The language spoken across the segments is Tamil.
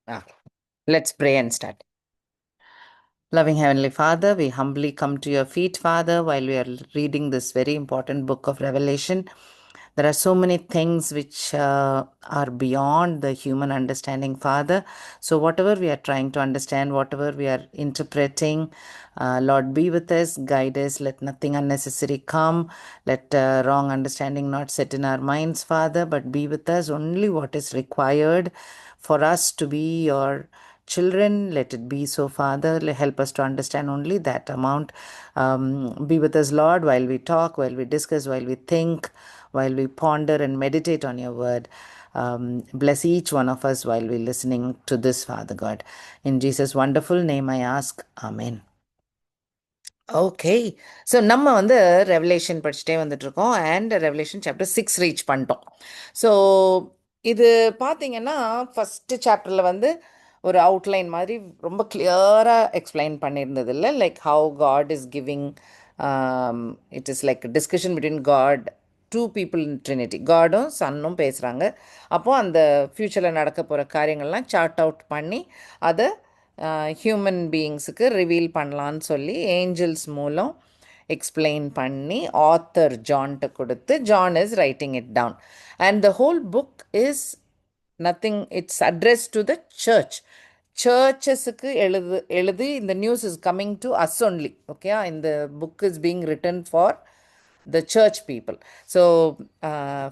Ah, let's pray and start. Loving Heavenly Father, we humbly come to your feet, Father, while we are reading this very important book of Revelation. There are so many things which are beyond the human understanding, Father. So, whatever we are trying to understand, whatever we are interpreting, Lord, be with us, guide us, let nothing unnecessary come, let wrong understanding not set in our minds, Father, but be with us only what is required for us to be your children. Let it be so, Father. Help us to understand only that amount. Be with us, Lord, while we talk, while we discuss, while we think, while we ponder and meditate on your word. Bless each one of us while we're listening to this, Father God. In Jesus' wonderful name I ask. Amen. Okay. So நம்ம வந்து ரெவலேஷன் படிச்சுட்டே வந்துட்டுருக்கோம் அண்ட் ரெவலேஷன் சாப்டர் 6 ரீச் பண்ணிட்டோம். ஸோ இது பார்த்தீங்கன்னா ஃபஸ்ட்டு சாப்டரில் வந்து ஒரு அவுட்லைன் மாதிரி ரொம்ப கிளியராக எக்ஸ்பிளைன் பண்ணியிருந்தது இல்லை, like how God is giving, it is like discussion between God, two people in Trinity, காடும் சன்னும் பேசுகிறாங்க. அப்போது அந்த ஃப்யூச்சரில் நடக்க போகிற காரியங்கள்லாம் சார்ட் அவுட் பண்ணி அதை ஹியூமன் பீயிங்ஸுக்கு ரிவீல் பண்ணலான்னு சொல்லி ஏஞ்சல்ஸ் மூலம் எக்ஸ்பிளைன் பண்ணி ஆத்தர் ஜான்கிட்ட கொடுத்து John is writing it down. And the whole book is nothing, it's address to the church. சர்ச்சஸுக்கு எழுதி இந்த news is coming to us only. Okay, இந்த book is being written for the church people. So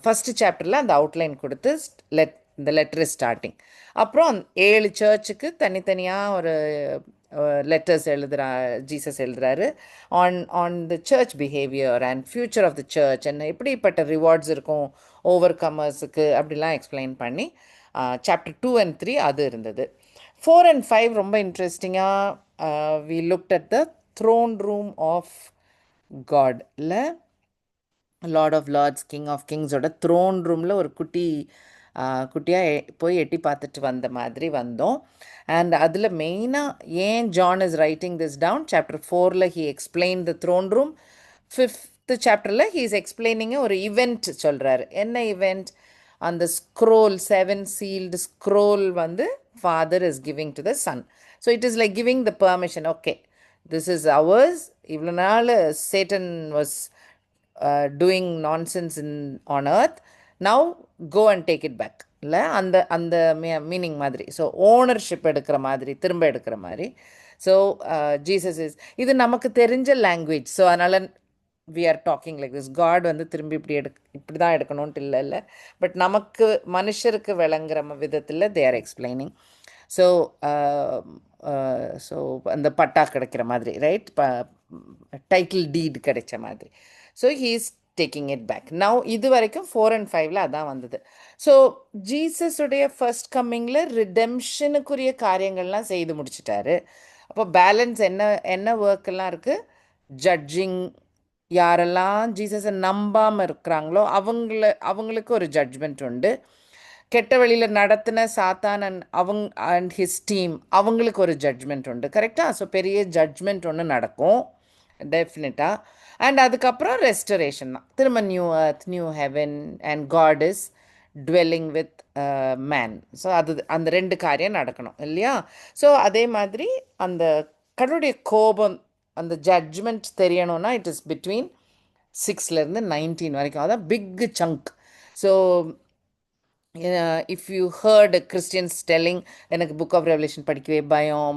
first சாப்டரில் அந்த அவுட்லைன் கொடுத்து இந்த லெட்டர் இஸ் ஸ்டார்டிங். அப்புறம் 7 சர்ச்சுக்கு தனித்தனியாக ஒரு லெட்டர்ஸ் ஜீசஸ் எழுதுறாரு on the church behaviour and future of the church and எப்படிப்பட்ட ரிவார்ட்ஸ் இருக்கும் ஓவர் கமர்ஸுக்கு அப்படிலாம் எக்ஸ்பிளைன் பண்ணி சாப்டர் 2 and 3 அது இருந்தது. 4 and 5 ரொம்ப இன்ட்ரெஸ்டிங்காக we looked at the throne room of காட்ல, lord of lords, king of கிங்ஸோட த்ரோன் ரூமில் ஒரு குட்டியாக போய் எட்டி பார்த்துட்டு வந்த மாதிரி வந்தோம். அண்ட் அதில் மெயினாக ஏன் John is writing this down, chapter 4ல் he explain the throne room. 5th சாப்டரில் ஹீ இஸ் எக்ஸ்பிளைனிங்க ஒரு இவெண்ட் சொல்கிறாரு. என்ன இவெண்ட்? அந்த ஸ்க்ரோல், 7 sealed ஸ்க்ரோல் வந்து father is giving to the son. So it is like giving the permission. Okay, this is ours. இவ்வளோ நாள் Satan was doing nonsense on earth, now go and take it back. இல்லை, அந்த மீனிங் மாதிரி. ஸோ ஓனர்ஷிப் எடுக்கிற மாதிரி, திரும்ப எடுக்கிற மாதிரி. ஸோ ஜீசஸ் இஸ், இது நமக்கு தெரிஞ்ச லாங்குவேஜ். ஸோ அதனால் we are talking like this. God வந்து திரும்பி இப்படி தான் எடுக்கணுன்ட்டு இல்லை, பட் நமக்கு மனுஷருக்கு விளங்குற விதத்தில் they are explaining. So so அந்த பட்டா கிடைக்கிற மாதிரி, ரைட், டைட்டில் டீட் கிடைச்ச மாதிரி. So he is taking it back. Now இது வரைக்கும் 4 and 5ல் அதான் வந்தது. ஸோ ஜீசஸுடைய ஃபர்ஸ்ட் கம்மிங்கில் ரிடெம்ஷனுக்குரிய காரியங்கள்லாம் செய்து முடிச்சிட்டாரு. அப்போ பேலன்ஸ் என்ன ஒர்க்கெல்லாம் இருக்குது? ஜட்ஜிங். யாரெல்லாம் ஜீசஸை நம்பாமல் இருக்கிறாங்களோ அவங்களுக்கு ஒரு ஜட்ஜ்மெண்ட் உண்டு. கெட்ட வழியில் நடத்தின சாத்தான் அண்ட் ஹிஸ் டீம், அவங்களுக்கு ஒரு ஜட்ஜ்மெண்ட் உண்டு. கரெக்டாக? ஸோ பெரிய ஜட்ஜ்மெண்ட் ஒன்று நடக்கும் டெஃபினட்டாக. அண்ட் அதுக்கப்புறம் ரெஸ்டரேஷன் தான். திரும்ப new earth, new heaven and God is dwelling with man. So அந்த 2 காரியம் நடக்கணும் இல்லையா? ஸோ அதே மாதிரி அந்த கடவுளுடைய கோபம், அந்த ஜட்ஜ்மெண்ட் தெரியணும்னா இட் இஸ் பிட்வீன் 6லேருந்து 19 வரைக்கும். அதான் big chunk. So if you heard Christians telling, எனக்கு புக் ஆஃப் ரெவலேஷன் படிக்கவே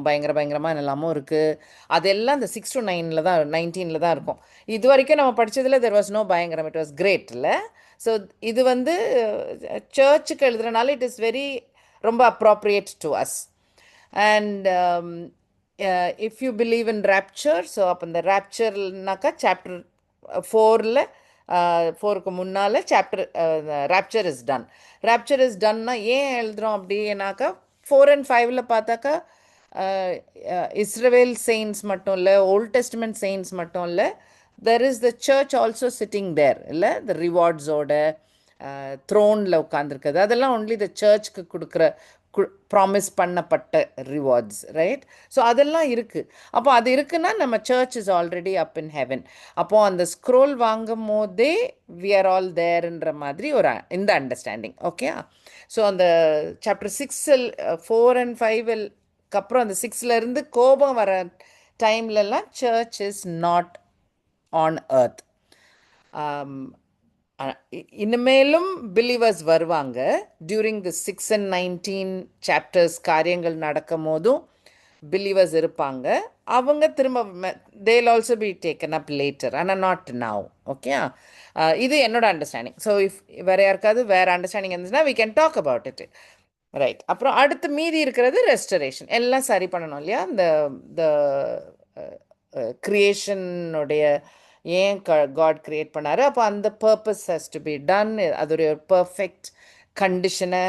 பயங்கரமாக என்னெல்லாமோ இருக்குது, அதெல்லாம் இந்த 6 to 9ல் தான், 19ல் தான் இருக்கும். இது வரைக்கும் நம்ம படித்ததில் தெர் வாஸ் நோ பயங்கரம், இட் வாஸ் கிரேட் இல்லை? ஸோ இது வந்து சர்ச்சுக்கு எழுதுறனால இட் இஸ் வெரி ரொம்ப appropriate to us. And if you believe in rapture, so அப்போ இந்த ராப்சர்னாக்கா சாப்டர் 4க்கு முன்னால் chapter rapture is done. Rapture is டன்னா ஏன் எழுதுகிறோம் அப்படின்னாக்கா 4 and 5ல் பார்த்தாக்கா இஸ்ரவேல் செயின்ஸ் மட்டும் இல்லை, ஓல்ட் டெஸ்ட்மெண்ட் செயின்ஸ் மட்டும் இல்லை, there is the church also sitting there இல்லை, த ரிவார்ட்ஸோட த்ரோனில் உட்காந்துருக்குது. அதெல்லாம் ஒன்லி த சர்ச்சுக்கு ப்ராமிஸ் பண்ணப்பட்ட ரிவார்ட்ஸ், ரைட்? ஸோ அதெல்லாம் இருக்குது. அப்போ அது இருக்குன்னா நம்ம search is already up in heaven. அப்போது அந்த ஸ்க்ரோல் வாங்கும் போதே வி ஆர் ஆல் தேர்ன்ற மாதிரி ஒரு இந்த அண்டர்ஸ்டாண்டிங். ஓகே. ஸோ அந்த சாப்டர் 6 4 and 5 அப்புறம் அந்த 6லேருந்து கோபம் வர டைம்லலாம் search is not on earth. இனிமேலும் பிலீவர்ஸ் வருவாங்க. டியூரிங் தி 6 and 19 சாப்டர்ஸ் காரியங்கள் நடக்கும் போதும் பிலீவர்ஸ் இருப்பாங்க. அவங்க திரும்ப தேல் also be taken up later, ஆனால் நாட் நவ். ஓகே. இது என்னோட அண்டர்ஸ்டாண்டிங். ஸோ இஃப் வேறு யாருக்காவது வேறு அண்டர்ஸ்டாண்டிங் இருந்துச்சுன்னா we can talk about it. Right. அப்புறம் அடுத்து மீதி இருக்கிறது ரெஸ்டரேஷன். எல்லாம் சரி பண்ணணும் இல்லையா? இந்த கிரியேஷனுடைய ஏன் காட் கிரியேட் பண்ணார், அப்போ அந்த purpose has to be done. அதோடைய பர்ஃபெக்ட் கண்டிஷனை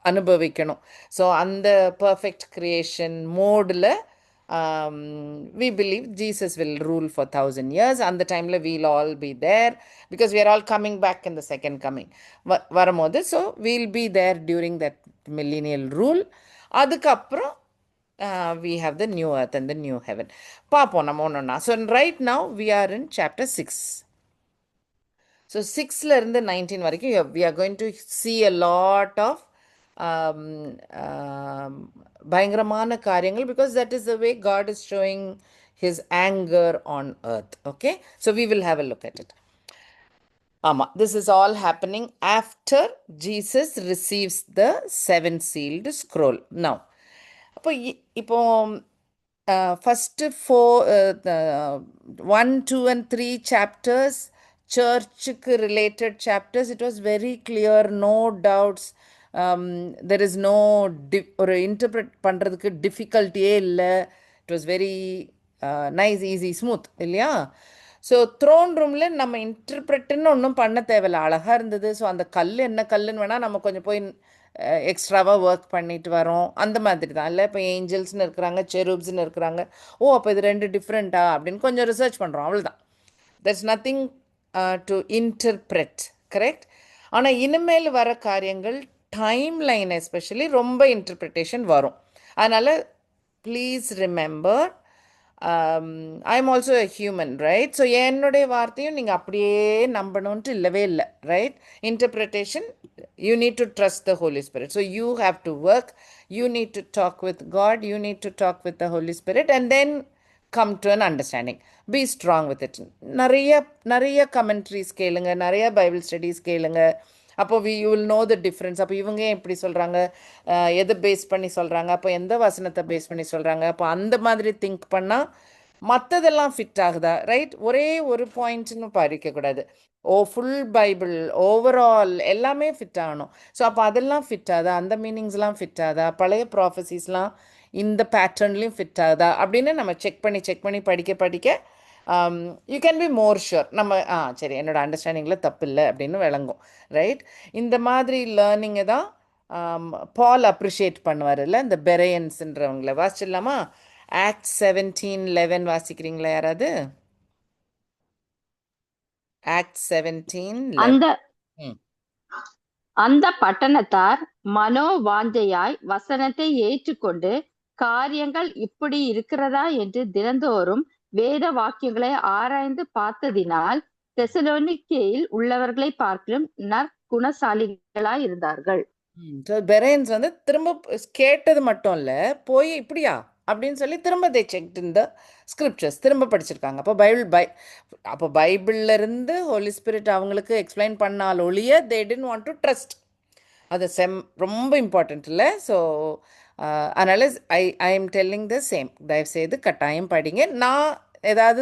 அனுபவிக்கணும். ஸோ அந்த பர்ஃபெக்ட் கிரியேஷன் மோடில் we believe Jesus will rule for 1,000 years. அந்த டைமில் we'll all be there because we are all coming back in the second coming வரும்போது. So we'll be there during that millennial rule. அதுக்கப்புறம் we have the new earth and the new heaven. பார்ப்போம் நம்ம ஒன்றுன்னா. So right now we are in chapter 6. So 6லேருந்து 19 வரைக்கும் we are going to see a lot of பயங்கரமான காரியங்கள், because that is the way God is showing his anger on earth. Okay, so we will have a look at it. This is all happening after Jesus receives the 7 sealed scroll. Now இப்போ first 1, 2 and 3 chapters church related chapters, it was very clear, no doubts. There is no ஒரு இன்டர்பிரட் பண்ணுறதுக்கு டிஃபிகல்ட்டியே இல்லை. It was very nice, easy, smooth இல்லையா? ஸோ த்ரோன் ரூமில் நம்ம இன்டர்பிரட்டுன்னு ஒன்றும் பண்ண தேவையில்லை, அழகாக இருந்தது. ஸோ அந்த கல் என்ன கல்லுன்னு வேணால் நம்ம கொஞ்சம் போய் எக்ஸ்ட்ராவாக ஒர்க் பண்ணிட்டு வரோம், அந்த மாதிரி தான் இல்லை? இப்போ ஏஞ்சல்ஸ்னு இருக்கிறாங்க, செரூப்ஸ்னு இருக்கிறாங்க. அப்போ இது 2 டிஃப்ரெண்ட்டா அப்படின்னு கொஞ்சம் ரிசர்ச் பண்ணுறோம், அவ்வளோதான். there's nothing to interpret, correct? ஆனால் இனிமேல் வர காரியங்கள் டைம் லைன் எஸ்பெஷலி ரொம்ப இன்டர்பிரிட்டேஷன் வரும். அதனால் please remember, I am also a human, right? So என்னுடைய வார்த்தையும் நீங்கள் அப்படியே நம்பணுன்ட்டு இல்லவே இல்லை, right? Interpretation, you need to trust the Holy Spirit. So you have to work, you need to talk with God, you need to talk with the Holy Spirit and then come to an understanding. Be strong with it. நிறைய commentaries கேளுங்க, நிறைய பைபிள் ஸ்டடீஸ் கேளுங்க. அப்போ you will know the difference. அப்போ இவங்க எப்படி சொல்கிறாங்க, எதை பேஸ் பண்ணி சொல்கிறாங்க, அப்போ எந்த வசனத்தை பேஸ் பண்ணி சொல்கிறாங்க, அப்போ அந்த மாதிரி திங்க் பண்ணால் மற்றதெல்லாம் ஃபிட் ஆகுதா, ரைட்? ஒரே ஒரு பாயிண்ட்னு படிக்கக்கூடாது. ஃபுல் பைபிள் ஓவரால் எல்லாமே ஃபிட் ஆகணும். ஸோ அப்போ அதெல்லாம் ஃபிட் ஆகுதா, அந்த மீனிங்ஸ்லாம் ஃபிட் ஆகுதா, பழைய ப்ராஃபஸிஸ்லாம் இந்த பேட்டர்ன்லேயும் ஃபிட் ஆகுதா அப்படின்னு நம்ம செக் பண்ணி படிக்க you can be more sure. நம்ம சரி, என்னோட அண்டர்ஸ்டாண்டிங்கில் தப்பு இல்லை அப்படின்னு விளங்கும், ரைட்? இந்த மாதிரி லேர்னிங்கை தான் பால் அப்ரிஷியேட் பண்ணுவார் இல்லை? இந்த பெரையன்ஸ்ன்றவங்கள வாசிச்சிடலாமா? Acts 17:11 வாசிக்கிறீங்களா யாராவது? Acts 17:11. அந்த பட்டணத்தார் மனோவாஞ்சையாய் வசனத்தை ஏற்றுக்கொண்டு காரியங்கள் இப்படி இருக்கிறதா என்று தினந்தோறும் வேத வாக்கியங்களை ஆராய்ந்து பார்த்ததினால் தெசலோனிக்கேயில் உள்ளவர்களை பார்க்கிலும் நற்குணசாலிகளாய் இருந்தார்கள். பெரையன்ஸ் வந்து திரும்ப கேட்டது மட்டும் இல்லை, போய் இப்படியா அப்படின்னு சொல்லி திரும்ப தே செக்ட் இந்த ஸ்கிரிப்சர்ஸ் திரும்ப படிச்சிருக்காங்க. அப்போ பைபிள்லேருந்து ஹோலி ஸ்பிரிட் அவங்களுக்கு எக்ஸ்பிளைன் பண்ணால் ஒழிய they didn't want to trust. அது ரொம்ப இம்பார்ட்டண்ட் இல்லை? ஸோ அதனால் I am telling the same. தயவுசெய்து கட்டாயம் படிங்க. நான் ஏதாவது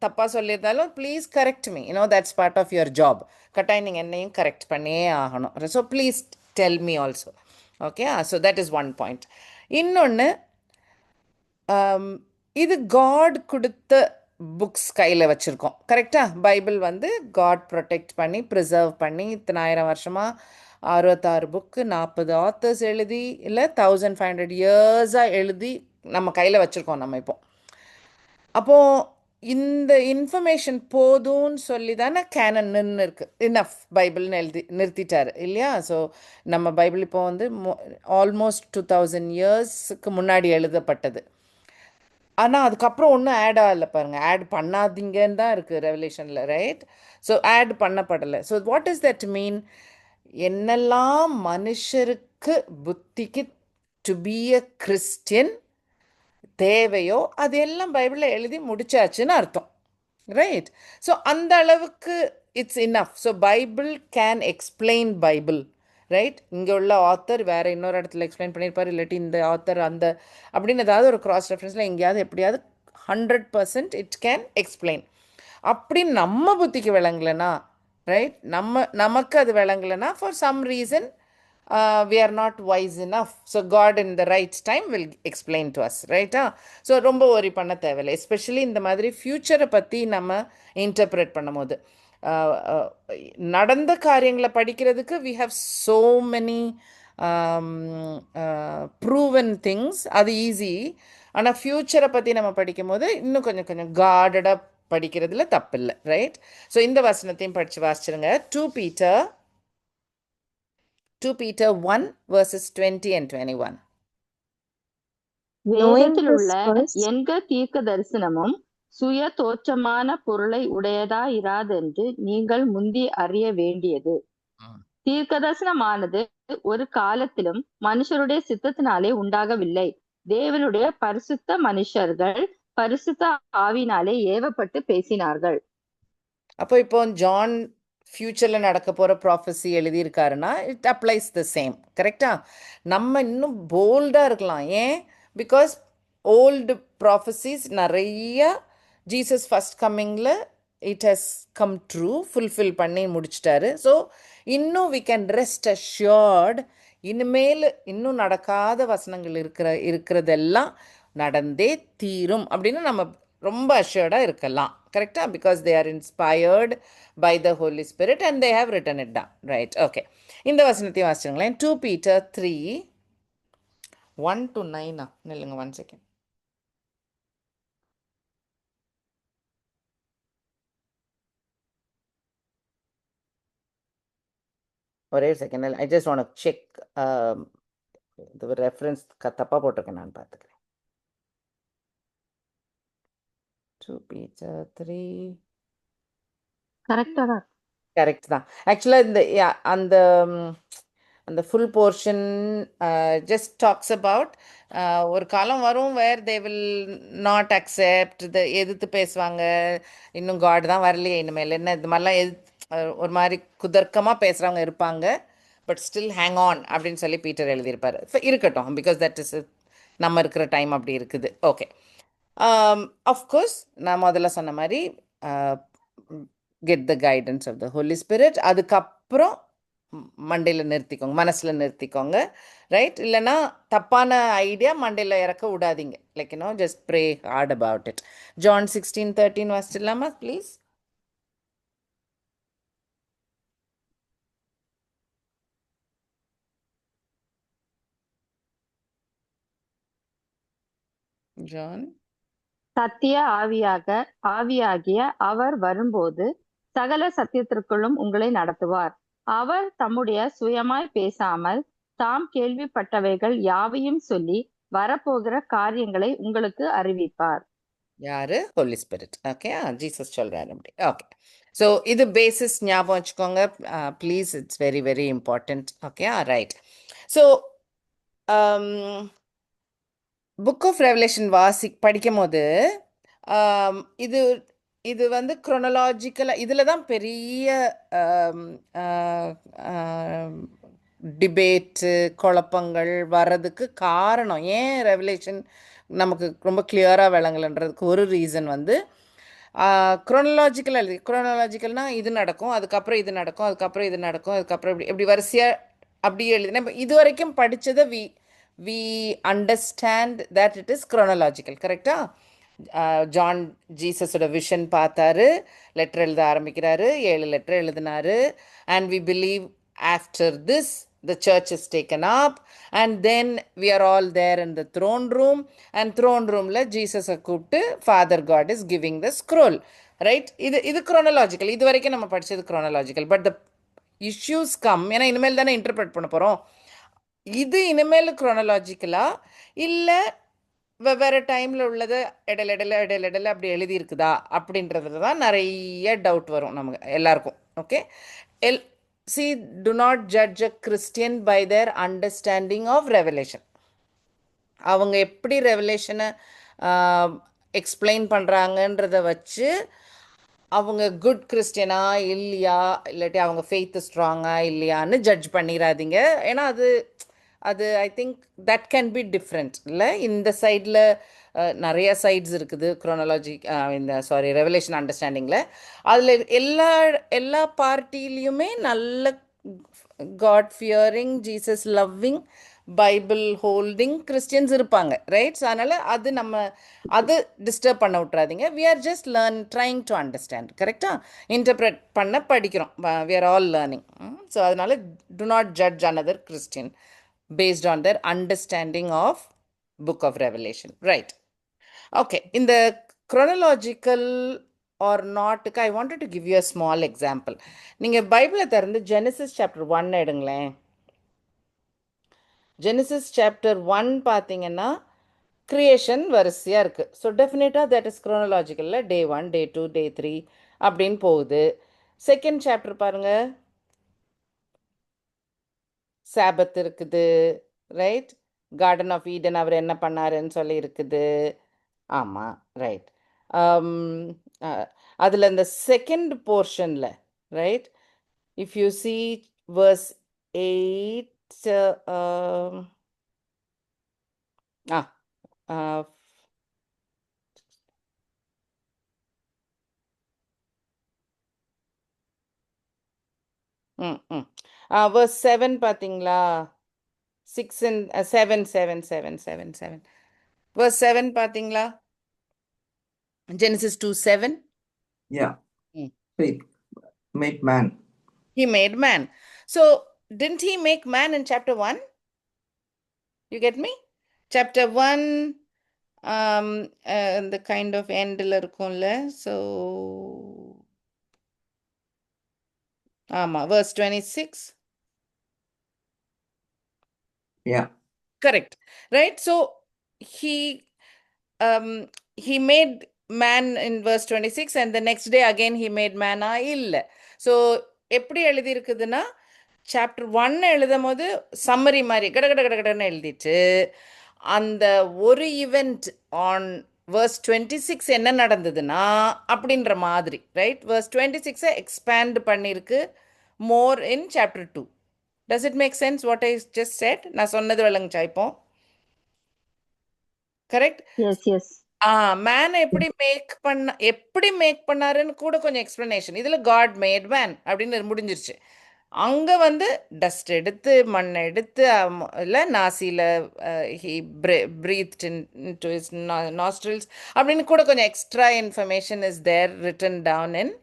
தப்பாக சொல்லியிருந்தாலும் please correct me, that's part of your job. கட்டாயம் நீங்கள் என்னையும் கரெக்ட் பண்ணியே ஆகணும். So please tell me also. Okay, so that is one point. இன்னொன்று, இது காட் கொடுத்த புக்ஸ் கையில் வச்சுருக்கோம், கரெக்டாக? பைபிள் வந்து காட் ப்ரொடெக்ட் பண்ணி ப்ரிசர்வ் பண்ணி 1000 வருஷமாக 66 புக்கு 40 ஆத்தர்ஸ் எழுதி, இல்லை 1500 இயர்ஸாக எழுதி நம்ம கையில் வச்சுருக்கோம் நம்ம இப்போ. அப்போது இந்த இன்ஃபர்மேஷன் போதும்னு சொல்லி தானே கேனன்னு இருக்கு, இனஃப் பைபிள்னு நிறுத்திட்டாரு இல்லையா? ஸோ நம்ம பைபிள் இப்போ வந்து ஆல்மோஸ்ட் 2000 இயர்ஸ்க்கு முன்னாடி எழுதப்பட்டது. ஆனால் அதுக்கப்புறம் ஒன்றும் ஆட் ஆகலை பாருங்க, ஆட் பண்ணாதீங்கன்னு தான் இருக்குது ரெவலேஷனில், ரைட்? ஸோ ஆட் பண்ணப்படலை. So what is that mean? என்னெல்லாம் மனுஷருக்கு புத்திக்கு டு பி அ கிறிஸ்டியன் தேவையோ அதெல்லாம் பைபிளில் எழுதி முடிச்சாச்சுன்னு அர்த்தம், ரைட்? ஸோ அந்த அளவுக்கு it's enough. So Bible can explain Bible, right? இங்கே உள்ள ஆத்தர் வேற இன்னொரு இடத்துல எக்ஸ்பிளைன் பண்ணியிருப்பார், இல்லாட்டி இந்த ஆத்தர் அந்த அப்படின்னு ஏதாவது ஒரு கிராஸ் ரெஃபரன்ஸில் எங்கேயாவது எப்படியாவது 100% இட் கேன் எக்ஸ்பிளைன். அப்படி நம்ம புத்திக்கு விளங்கலைன்னா, ரைட், நமக்கு அது விளங்கலைன்னா for some reason we are not wise enough, so God in the right time will explain to us, right? So ரொம்ப worry பண்ண தேவையில்லை, எஸ்பெஷலி இந்த மாதிரி ஃப்யூச்சரை பற்றி நம்ம இன்டர்பிரேட் பண்ணும்போது. நடந்த காரியங்களை படிக்கிறதுக்கு we have so many proven things, அது ஈஸி. ஆனால் ஃப்யூச்சரை பற்றி நம்ம படிக்கும் போது இன்னும் கொஞ்சம் கொஞ்சம் கார்டடாக படிக்கிறதுல தப்பில்லை, ரைட்? ஸோ இந்த வசனத்தையும் படித்து வாசிச்சிருங்க. 2 Peter 1 verses 20 and 21. வேதத்தில் உள்ள எந்த தீர்க்க தரிசனமும் சுய தோற்றமான பொருளை உடையதா இராதென்று நீங்கள் முந்தி அறிய வேண்டியது. தீர்க்க தரிசனமானது ஒரு காலத்திலும் மனுஷருடைய சித்தத்தினாலே உண்டாகவில்லை, தேவனுடைய பரிசுத்த மனுஷர்கள் பரிசுத்த ஆவினாலே ஏவப்பட்டு பேசினார்கள். அப்போ இப்போ ஜான் ஃப்யூச்சரில் நடக்க போகிற ப்ராஃபஸி எழுதியிருக்காருன்னா இட் அப்ளைஸ் த சேம், கரெக்டா? நம்ம இன்னும் போல்டாக இருக்கலாம். ஏன்? பிகாஸ் ஓல்டு ப்ராஃபஸிஸ் நிறைய ஜீசஸ் ஃபஸ்ட் கம்மிங்கில் it has come true, fulfil பண்ணி முடிச்சிட்டாரு. ஸோ இன்னும் வி கேன் ரெஸ்ட் அஷ்யூர்ட், இனிமேல் இன்னும் நடக்காத வசனங்கள் இருக்கிறதெல்லாம் நடந்தே தீரும் அப்படின்னு நம்ம ரொம்ப அஷ்யூர்டாக இருக்கலாம், கரெக்டா? Because they are inspired by the Holy Spirit and they have written it down, right? Okay, இந்த வசனத்தையும் வாசிச்சுங்களேன். 2 Peter 3 1 to 9. நில்லுங்க 1 செகண்ட். ஒரே second, I just want to check இந்த ரெஃபரன்ஸ் தப்பாக போட்டிருக்கேன், நான் பார்த்துக்கிறேன். 2 Peter 3 கரெக்டா தான், கரெக்ட் தான். ஆக்சுவலாக இந்த அந்த அந்த full portion just talks about ஒரு காலம் வரும் வேர் தே வில் நாட் அக்செப்ட், எதிர்த்து பேசுவாங்க, இன்னும் காட் தான் வரலையே இனிமேல் என்ன, இது மாதிரிலாம் ஒரு மாதிரி குதர்க்கமாக பேசுகிறவங்க இருப்பாங்க. பட் ஸ்டில் ஹேங் ஆன் அப்படின்னு சொல்லி பீட்டர் எழுதியிருப்பார். இருக்கட்டும், பிகாஸ் தட் இஸ் நம்ம இருக்கிற டைம் அப்படி இருக்குது. ஓகே, அஃப்கோர்ஸ் நான் முதல்ல சொன்ன மாதிரி get the guidance of the Holy Spirit. அதுக்கப்புறம் மண்டையில் நிறுத்திக்கோங்க, மனசில் நிறுத்திக்கோங்க, ரைட்? இல்லைன்னா தப்பான ஐடியா மண்டையில் இறக்க விடாதீங்க. Like just pray hard about it. John 16:13 வாசிச்சிடலாமா ப்ளீஸ்? ஜான். சத்திய ஆவியாகிய அவர் வரும்போது சகல சத்தியத்திற்குள்ளும் உங்களை நடத்துவார். அவர் தம்முடைய சுயமாய் பேசாமல் தாம் கேள்விப்பட்டவைகள் யாவையும் சொல்லி வரப்போகிற காரியங்களை உங்களுக்கு அறிவிப்பார். யாரு? ஹோலி ஸ்பிரிட். ஓகே, ஜீசஸ் சொல்றாரு அப்படி. ஓகே, ஸோ இது பேசிஸ் ஞாபகம் வச்சுக்கோங்க please, it's very very important. Okay, right. So book of Revelation படிக்கும் போது இது இது வந்து குரோனலாஜிக்கலாக இதில் தான் பெரிய டிபேட்டு குழப்பங்கள் வர்றதுக்கு காரணம். ஏன் ரெவலேஷன் நமக்கு ரொம்ப கிளியராக விளங்கலைன்றதுக்கு ஒரு ரீசன் வந்து குரோனலாஜிக்கல்னால் இது நடக்கும், அதுக்கப்புறம் இது நடக்கும், அதுக்கப்புறம் இது நடக்கும், அதுக்கப்புறம் இப்படி வரிசையாக அப்படியே எழுதினா இது வரைக்கும் படித்ததை we understand that it is chronological, கரெக்டா? ஜான் ஜீசஸோட விஷன் பார்த்தாரு, லெட்டர் எழுத ஆரம்பிக்கிறாரு, 7 லெட்டர் எழுதினாரு, and we believe After this, the church is taken up, and then we are all there in the throne room, and throne room la Jesus கூப்பிட்டு Father God is giving the scroll, right? இது chronological. இது வரைக்கும் நம்ம படிச்சது chronological, but the issues come. ஏன்னா இனிமேல் தானே இன்டர்பிரட் பண்ண போறோம். இது இனிமேல் chronological-ஆ இல்ல வெவ்வேறு டைம்ல உள்ளது இடையில அப்படி எழுதி இருக்குதா அப்படின்றதுல தான் நிறைய டவுட் வரும் நமக்கு எல்லாருக்கும். Okay, L see, do not judge a Christian by their understanding of revelation. அவங்க எப்படி ரெவலேஷனை எக்ஸ்பிளைன் பண்ணுறாங்கன்றத வச்சு அவங்க குட் கிறிஸ்டியனா இல்லையா, இல்லாட்டி அவங்க ஃபெய்த் ஸ்ட்ராங்கா இல்லையான்னு ஜட்ஜ் பண்ணிடாதீங்க. ஏன்னா அது அது I think that can be different இல்லை. இந்த சைடில் நிறைய சைட்ஸ் இருக்குது குரோனாலஜி, இந்த சாரி ரெவலேஷன் அண்டர்ஸ்டாண்டிங்கில். அதில் எல்லா எல்லா பார்ட்டிலையுமே நல்ல God fearing, Jesus loving, Bible holding Christians இருப்பாங்க, ரைட்? ஸோ அதனால் அது டிஸ்டர்ப் பண்ண விட்றாதீங்க. We are just trying to understand, கரெக்டாக இன்டர்பிரட் பண்ண படிக்கிறோம். We are all learning. So அதனால் do not judge another Christian based on their understanding of book of Revelation, right? Okay, in the chronological or not, I wanted to give you a small example. நீங்க பைபிளை திறந்து ஜெனசிஸ் சாப்டர் 1 எடுங்களேன். ஜெனசிஸ் சாப்டர் 1 பார்த்தீங்கன்னா கிரியேஷன் வரிசையாக இருக்குது. ஸோ டெஃபினட்டாக தட் இஸ் chronological. டே 1, டே 2, டே 3 அப்படின்னு போகுது. செகண்ட் சாப்டர் பாருங்கள், சாபத் இருக்குது, ரைட்? கார்டன் ஆஃப் ஈடன் அவர் என்ன பண்ணாருன்னு சொல்லி இருக்குது. ஆமாம், ரைட். அதில் இந்த செகண்ட் போர்ஷனில், right, if you see verse 8, verse 7 பார்த்தீங்களா? 6 and 7, 7, 7, 7, 7. Verse 7 பார்த்தீங்களா? Genesis 2, 7. Yeah. He made man. He made man. So, didn't he make man in chapter 1? You get me? Chapter 1, the kind of end-ல இருக்கும்ல. So, ஆமா, verse 26. Yeah. Correct, right? So he made man in verse 26, and the next day again he made man. இல்ல. So எப்படி எழுதி இருக்குதுன்னா, சாப்டர் 1 எழுதும் போது சம்மரி மாதிரி கடன்னு எழுதிட்டு, அந்த ஒரு ஈவெண்ட் ஆன் verse 26 என்ன நடந்ததுன்னா அப்படின்ற மாதிரி, ரைட்? verse 26 எக்ஸ்பேண்ட் பண்ணியிருக்கு மோர் இன் chapter 2. Does it make sense what I just said? நான் சொன்னது விளங்குச்சா இப்போ? கரெக்ட்? எஸ் எஸ் மேன் எப்படி மேக் பண்ணாருன்னு கூட கொஞ்சம் எக்ஸ்பிளனேஷன். இதில் காட் மேட் மேன் அப்படின்னு முடிஞ்சிருச்சு. அங்கே வந்து டஸ்ட் எடுத்து மண்ணை எடுத்து இல்லை நாசியில் he breathe into his nostrils அப்படின்னு கூட கொஞ்சம் extra information is there written down in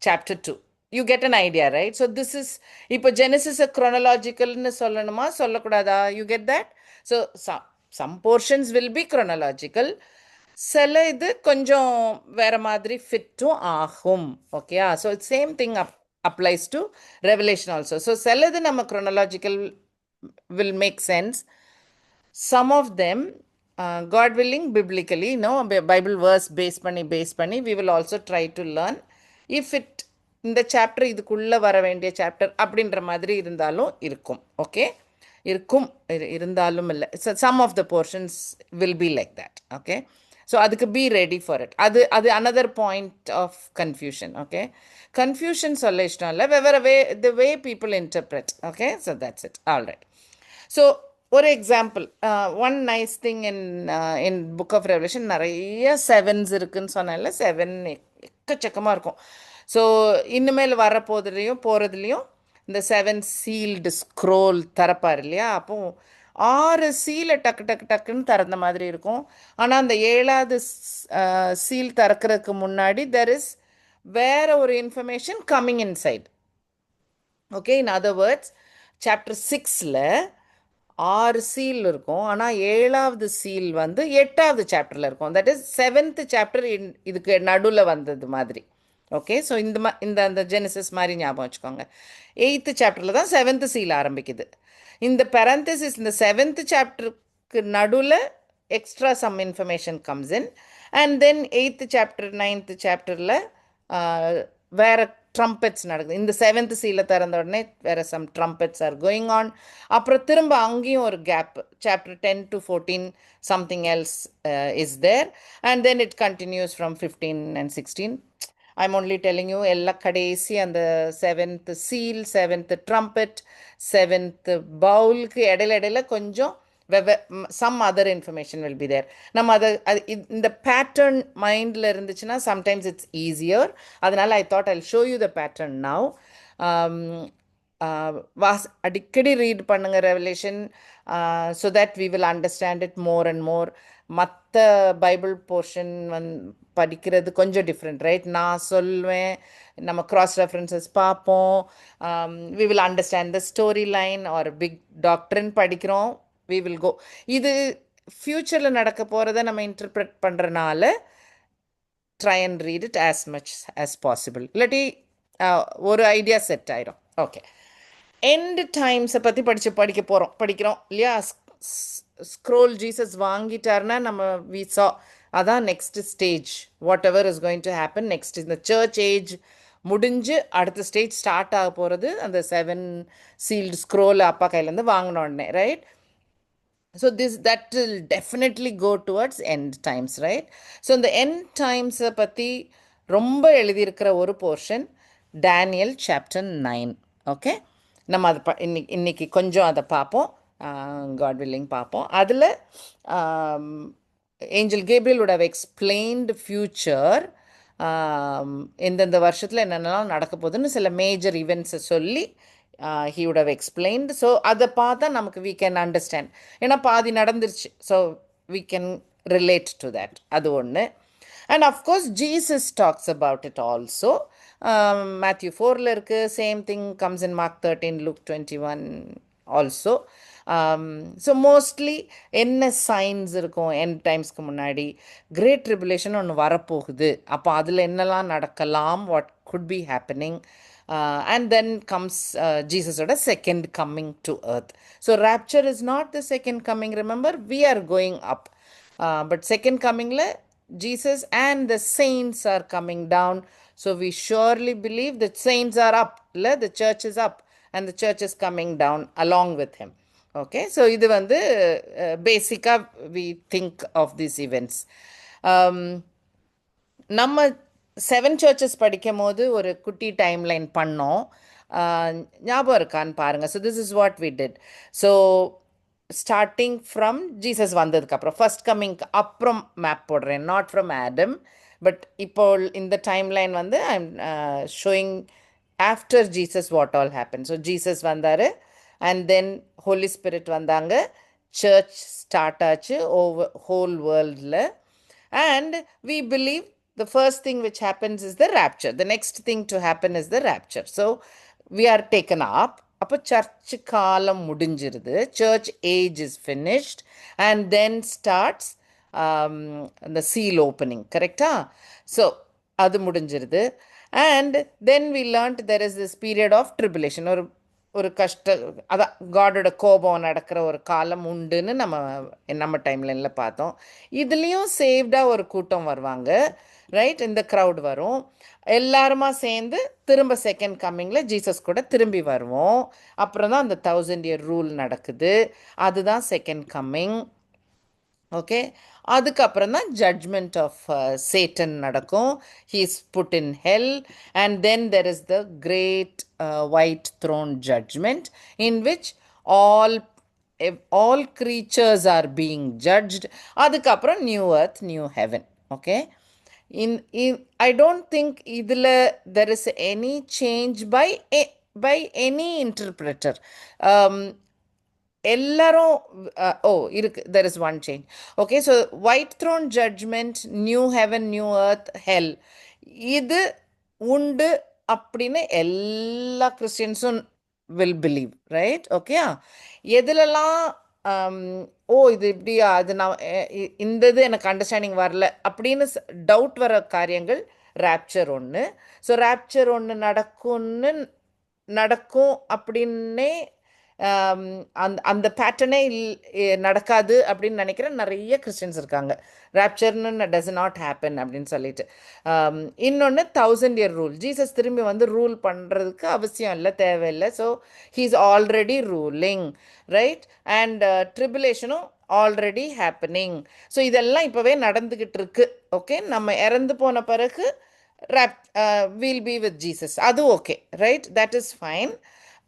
chapter 2. You get an idea, right? So this is, இப்போ Genesis chronological-னு சொல்லணுமா சொல்லக்கூடாதா? You get that? So some portions will be chronological. சில இது கொஞ்சம் வேற மாதிரி ஃபிட்டும் ஆகும். ஓகேயா? So same thing applies to Revelation also. So சிலது நம்ம chronological will make sense. Some of them, God willing, biblically, Bible verse base பண்ணி we will also try to learn. If it இந்த சாப்டர் இதுக்குள்ளே வர வேண்டிய சாப்டர் அப்படின்ற மாதிரி இருந்தாலும் இருக்கும். ஓகே, இருந்தாலும் இல்லை. Some of the portions will be like that. Okay, so அதுக்கு பி ரெடி ஃபார் இட். அது another point of confusion. Okay, confusion சொல்ல இஷ்டம் இல்லை, வெவ்வேறு the way people interpret. Okay, so that's it. All right. So ஒரு example, one nice thing in book of Revelation நிறைய 7s இருக்குன்னு சொன்னால 7 எக்கச்சக்கமாக இருக்கும். ஸோ இனிமேல் போகிறதுலையும் இந்த 7 சீல்டு ஸ்க்ரோல் திறப்பார் இல்லையா? அப்போ 6 சீலை டக்குன்னு திறந்த மாதிரி இருக்கும். ஆனால் அந்த 7வது சீல் திறக்கிறதுக்கு முன்னாடி தெர் இஸ் வேற ஒரு information coming inside. Okay, in other words chapter 6ல் 6 சீல் இருக்கும். ஆனால் 7வது சீல் வந்து 8வது சாப்டரில் இருக்கும். தட் இஸ் 7th சாப்டர் இதுக்கு நடுவில் வந்தது மாதிரி. ஓகே, ஸோ இந்த அந்த ஜெனசிஸ் மாதிரி ஞாபகம் வச்சுக்கோங்க. 8th சாப்டரில் தான் 7th சீல் ஆரம்பிக்குது. இந்த parenthesis இந்த 7th சாப்டருக்கு நடுவில் extra some information comes in, and then 8th chapter 9th சாப்டரில் வேற ட்ரம்பெட்ஸ் நடக்குது. இந்த 7th சீலை திறந்த உடனே வேற some trumpets are going on. அப்புறம் திரும்ப அங்கேயும் ஒரு gap, chapter 10 to 14 something else is there, and then it continues from 15 and 16. I'm only telling you எல்லாம் கடைசி அந்த 7th seal, 7th trumpet, 7th bowlக்கு இடையில கொஞ்சம் some other information will be there. நம்ம அதை இந்த பேட்டர்ன் மைண்டில் இருந்துச்சுன்னா சம்டைம்ஸ் இட்ஸ் ஈஸியர். அதனால் I thought I'll show you the pattern now. அடிக்கடி ரீட் பண்ணுங்க Revelation, so that we will understand it more and more. மற்ற பைபிள் போர்ஷன் படிக்கிறது கொஞ்சம் டிஃப்ரெண்ட், ரைட்? நான் சொல்வேன், நம்ம கிராஸ் ரெஃபரன்சஸ் பார்ப்போம், we will understand the story line. Or big doctrine படிக்கிறோம், வி வில் கோ. இது ஃப்யூச்சரில் நடக்க போகிறத நம்ம இன்டர்பிரட் பண்ணுறனால try and read it as much as possible. இல்லாட்டி ஒரு ஐடியா செட் ஆயிரும். ஓகே, எண்ட் டைம்ஸை பற்றி படிக்கிறோம் இல்லையா? ஸ்க்ரோல் ஜீசஸ் வாங்கிட்டார்னா நம்ம வி சா அதான் next stage. What ever is going to happen next, இந்த சர்ச் ஏஜ் முடிஞ்சு அடுத்த ஸ்டேஜ் ஸ்டார்ட் ஆக போகிறது அந்த 7 சீல்டு ஸ்க்ரோல் அப்பா கையிலேருந்து வாங்கின உடனே, right? So that will definitely go towards end times, right? So இந்த end times பற்றி ரொம்ப எழுதியிருக்கிற ஒரு போர்ஷன் டேனியல் சாப்டர் 9. ஓகே, நம்ம அதை இன்னைக்கு கொஞ்சம் அதை பார்ப்போம், காட் வில்லிங் பார்ப்போம். அதில் angel Gabriel would have explained future, எந்தெந்த வருஷத்தில் என்னென்னலாம் நடக்க போகுதுன்னு சில மேஜர் ஈவெண்ட்ஸை சொல்லி he would have explained. So அதை பார்த்தா நமக்கு we can understand, ஏன்னா பாதி நடந்துருச்சு, so we can relate to that. அது ஒன்று. And of course Jesus talks about it also. Matthew 4ல் இருக்கு, same thing comes in Mark 13, Luke 21 also. So mostly என்ன சைன்ஸ் இருக்கும் எண்ட் டைம்ஸ்க்கு முன்னாடி? கிரேட் ட்ரிபுலேஷன் ஒன்று வரப்போகுது, அப்போ அதில் என்னெல்லாம் நடக்கலாம், what could be happening. And then comes Jesus' second coming to earth. So rapture is not the second coming. Remember, we are going up. But second coming, Jesus and the saints are coming down. So we surely believe that saints are up. The church is up and the church is coming down along with him. Okay, so இது வந்து பேசிக்காக we think of these events. நம்ம 7 churches படிக்கும் போது ஒரு குட்டி டைம்லைன் பண்ணோம், ஞாபகம் இருக்கான்னு பாருங்கள். So this is what we did. So starting from Jesus வந்ததுக்கப்புறம் ஃபர்ஸ்ட் கம்மிங்க்கு அப்புறம் மேப் போடுறேன், நாட் ஃப்ரம் ஆடம், பட் இப்போ இந்த டைம்லைன் வந்து I am showing after Jesus what all happen. So Jesus வந்தார், அண்ட் தென் ஹோலி ஸ்பிரிட் வந்தாங்க, சர்ச் ஸ்டார்ட் ஆச்சு ஓவர் ஹோல் வேர்ல்டில், and we believe the first thing which happens is the rapture. The next thing to happen is the rapture. So we are taken up. அப்போ சர்ச் காலம் முடிஞ்சிருது, search age is finished, and then starts the seal opening, கரெக்டா? ஸோ அது முடிஞ்சிருது, and then we learnt there is this period of tribulation. ஒரு அதான் காடோட கோபம் நடக்கிற ஒரு காலம் உண்டுன்னு நம்ம டைம்லைனில் பார்த்தோம். இதுலேயும் சேவ்டாக ஒரு கூட்டம் வருவாங்க, ரைட்? இந்த க்ரௌட் வரும், எல்லாருமா சேர்ந்து திரும்ப செகண்ட் கம்மிங்கில் ஜீசஸ் கூட திரும்பி வருவோம். அப்புறம் தான் அந்த 1000 year ரூல் நடக்குது, அதுதான் செகண்ட் கம்மிங். ஓகே, அதுக்கப்புறம் தான் ஜட்ஜ்மெண்ட் ஆஃப் சேட்டன் நடக்கும், he is put in hell, and then there is the great white throne judgment in which all creatures are being judged. அதுக்கப்புறம் new earth, new heaven. Okay, I don't think இதில் there is any change by any interpreter. எல்லாரும் இருக்கு, there is one change. Okay, so white throne judgment, new heaven, new earth, hell, இது உண்டு அப்படின்னு எல்லா கிறிஸ்டியன்ஸும் will believe, right? Okay. எதுலலாம் இது இப்படியா, அது நான் இந்த இது எனக்கு அண்டர்ஸ்டாண்டிங் வரல அப்படின்னு டவுட் வர காரியங்கள் ராப்சர் ஒன்று. ஸோ ராப்சர் ஒன்று நடக்கும் அப்படின்னே அந்த அந்த பேட்டர்னே நடக்காது அப்படின்னு நினைக்கிற நிறைய கிறிஸ்டின்ஸ் இருக்காங்க. ராப்சர்னு டஸ் நாட் ஹேப்பன் அப்படின்னு சொல்லிட்டு. இன்னொன்று 1000 year ரூல். ஜீசஸ் திரும்பி வந்து ரூல் பண்ணுறதுக்கு அவசியம் இல்லை, தேவையில்லை. So he's already ruling, right? And ட்ரிபுலேஷனும் ஆல்ரெடி ஹேப்பனிங். ஸோ இதெல்லாம் இப்போவே நடந்துக்கிட்டு இருக்கு. ஓகே, நம்ம இறந்து போன பிறகு வீல் பி வித் ஜீசஸ், அது okay, right? That is fine.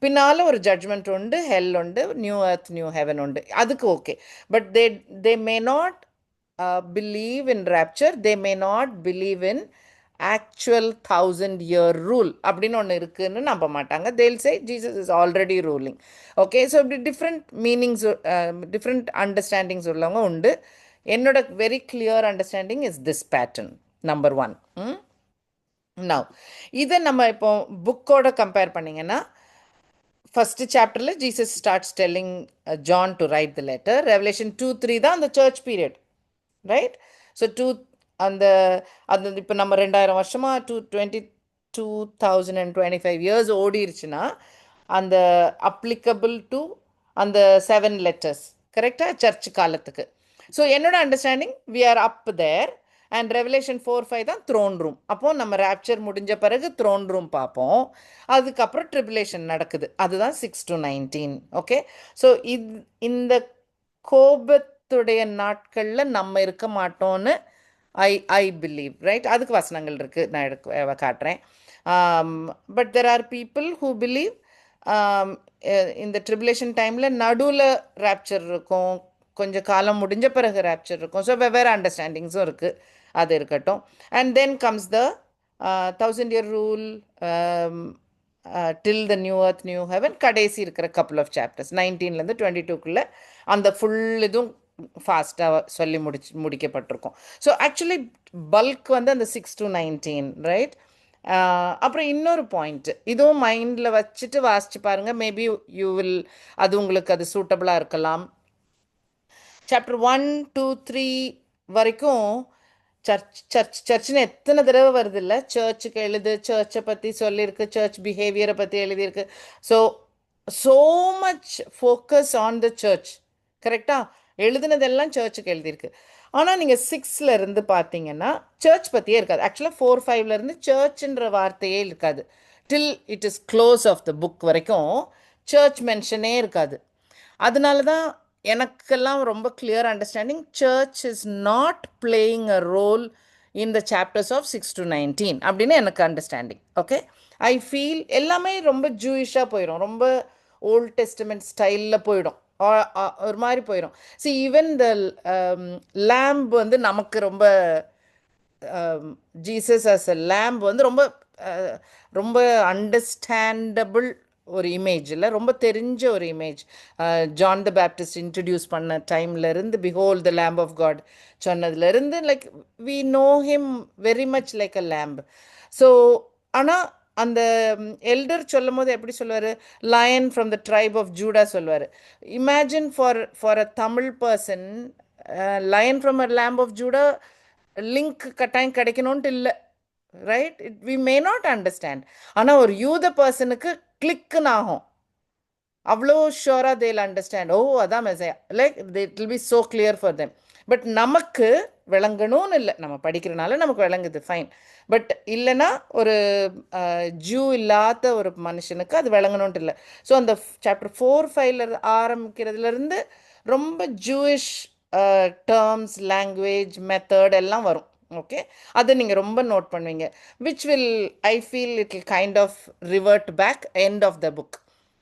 பின்னால் ஒரு ஜட்ஜ்மெண்ட் உண்டு, ஹெல் உண்டு, நியூ எர்த் நியூ ஹெவன் உண்டு, அதுக்கு okay. But they may not believe in rapture, they may not believe in actual 1000 year rule அப்படின்னு ஒன்று இருக்குன்னு நம்ப மாட்டாங்க. They'll say Jesus is already ruling. Okay, so இப்படி டிஃப்ரெண்ட் மீனிங்ஸ், டிஃப்ரெண்ட் அண்டர்ஸ்டாண்டிங்ஸ் உள்ளவங்க உண்டு. என்னோட very clear understanding is this pattern, number 1. Now இதை நம்ம இப்போ புக்கோட கம்பேர் பண்ணிங்கன்னா, ஃபர்ஸ்ட் சாப்டர்ல Jesus starts telling John to write the letter. Revelation 2-3 தான் அந்த சர்ச் பீரியட், ரைட்? ஸோ அந்த இப்போ நம்ம 2000 வருஷமா 2025 years ஓடிருச்சுன்னா அந்த அப்ளிகபிள் டு அந்த 7 letters, கரெக்டாக, சர்ச் காலத்துக்கு. ஸோ என்னோட understanding we are up there. And Revelation 4-5 தான் த்ரோன் ரூம். அப்போது நம்ம ராப்சர் முடிஞ்ச பிறகு த்ரோன் ரூம் பார்ப்போம். அதுக்கப்புறம் ட்ரிபுலேஷன் நடக்குது, அதுதான் 6-19. ஓகே, ஸோ இந்த கோபத்துடைய நாட்களில் நம்ம இருக்க மாட்டோம்னு ஐ பிலீவ், ரைட்? அதுக்கு வசனங்கள் இருக்குது, நான் காட்டுறேன். But there are people who believe இந்த ட்ரிபுலேஷன் டைமில் நடுவில் ராப்சர் இருக்கும், கொஞ்சம் காலம் முடிஞ்ச பிறகு ராப்சர் இருக்கும். ஸோ வெவ்வேறு அண்டர்ஸ்டாண்டிங்ஸும் இருக்குது, அது இருக்கட்டும். And then comes the 1000 year rule till the new earth new heaven. கடைசி இருக்கிற கப்புள் ஆஃப் சாப்டர்ஸ் 19லேருந்து 22க்குள்ளே அந்த ஃபுல் இதுவும் ஃபாஸ்ட்டாக சொல்லி முடிக்கப்பட்டிருக்கும். ஸோ ஆக்சுவலி பல்க் வந்து அந்த 6-19, ரைட்? அப்புறம் இன்னொரு பாயிண்ட், இதுவும் மைண்டில் வச்சுட்டு வாசிச்சு பாருங்கள், மேபி யூ வில், அது உங்களுக்கு அது சூட்டபிளாக இருக்கலாம். சாப்டர் 1-3 வரைக்கும் சர்ச்சுன்னு எத்தனை தடவை வருது இல்லை? சர்ச்சுக்கு எழுது, சர்ச்சை பற்றி சொல்லியிருக்கு, சர்ச் பிஹேவியரை பற்றி எழுதியிருக்கு. So much focus on the search, கரெக்டாக? எழுதுனதெல்லாம் சர்ச்சுக்கு எழுதியிருக்கு. ஆனால் நீங்கள் 6ல் இருந்து பார்த்தீங்கன்னா சர்ச் பற்றியே இருக்காது. ஆக்சுவலாக 4-5லேருந்து சர்ச்சுன்ற வார்த்தையே இருக்காது. Till it is close of the book வரைக்கும் சர்ச் மென்ஷனே இருக்காது. அதனால தான் எனக்கெல்லாம் ரொம்ப clear understanding, church is not playing a role in the chapters of 6-19 அப்படின்னு எனக்கு அண்டர்ஸ்டாண்டிங். ஓகே, ஐ ஃபீல் எல்லாமே ரொம்ப ஜூயிஷாக போயிடும், ரொம்ப ஓல்ட் டெஸ்டமெண்ட் ஸ்டைலில் போயிடும், ஒரு மாதிரி போயிடும். சி ஈவன் த லேம்ப் வந்து நமக்கு ரொம்ப ஜீசஸ் அஸ் அ லேம்ப் வந்து ரொம்ப ரொம்ப அண்டர்ஸ்டாண்டபிள் ஒரு இமேஜ் இல்லை, ரொம்ப தெரிஞ்ச ஒரு image. John the Baptist introduce பண்ண டைம்லேருந்து behold the lamb of God சொன்னதுலேருந்து like we know him very much like a lamb. So ஆனால் அந்த எல்டர் சொல்லும் போது எப்படி சொல்லுவார்? Lion from the tribe of Judah சொல்லுவார். Imagine for a Tamil person, lion from a lamb of Judah link கட்டாயம் கிடைக்கணும்ன்ட்டு இல்லை, right? We may not understand. ஆனால் ஒரு யூத பர்சனுக்கு கிளிக்குன்னு ஆகும், அவ்வளோ ஷுவராக தேல் அண்டர்ஸ்டாண்ட். ஓ அதான் மெசையா, like it will be so clear for them. But நமக்கு விளங்கணும்னு இல்லை, நம்ம படிக்கிறனால நமக்கு விளங்குது, ஃபைன். பட் இல்லைன்னா ஒரு ஜூ இல்லாத ஒரு மனுஷனுக்கு அது விளங்கணுன்ட்டு இல்லை. ஸோ அந்த சாப்டர் 4-5 ஆரம்பிக்கிறதுலேருந்து ரொம்ப ஜூயிஷ் டேர்ம்ஸ், லாங்குவேஜ், மெத்தட் எல்லாம் வரும். ஓகே, அது நீங்கள் ரொம்ப நோட் பண்ணுவீங்க. Which will I feel it will kind of revert back end of the book.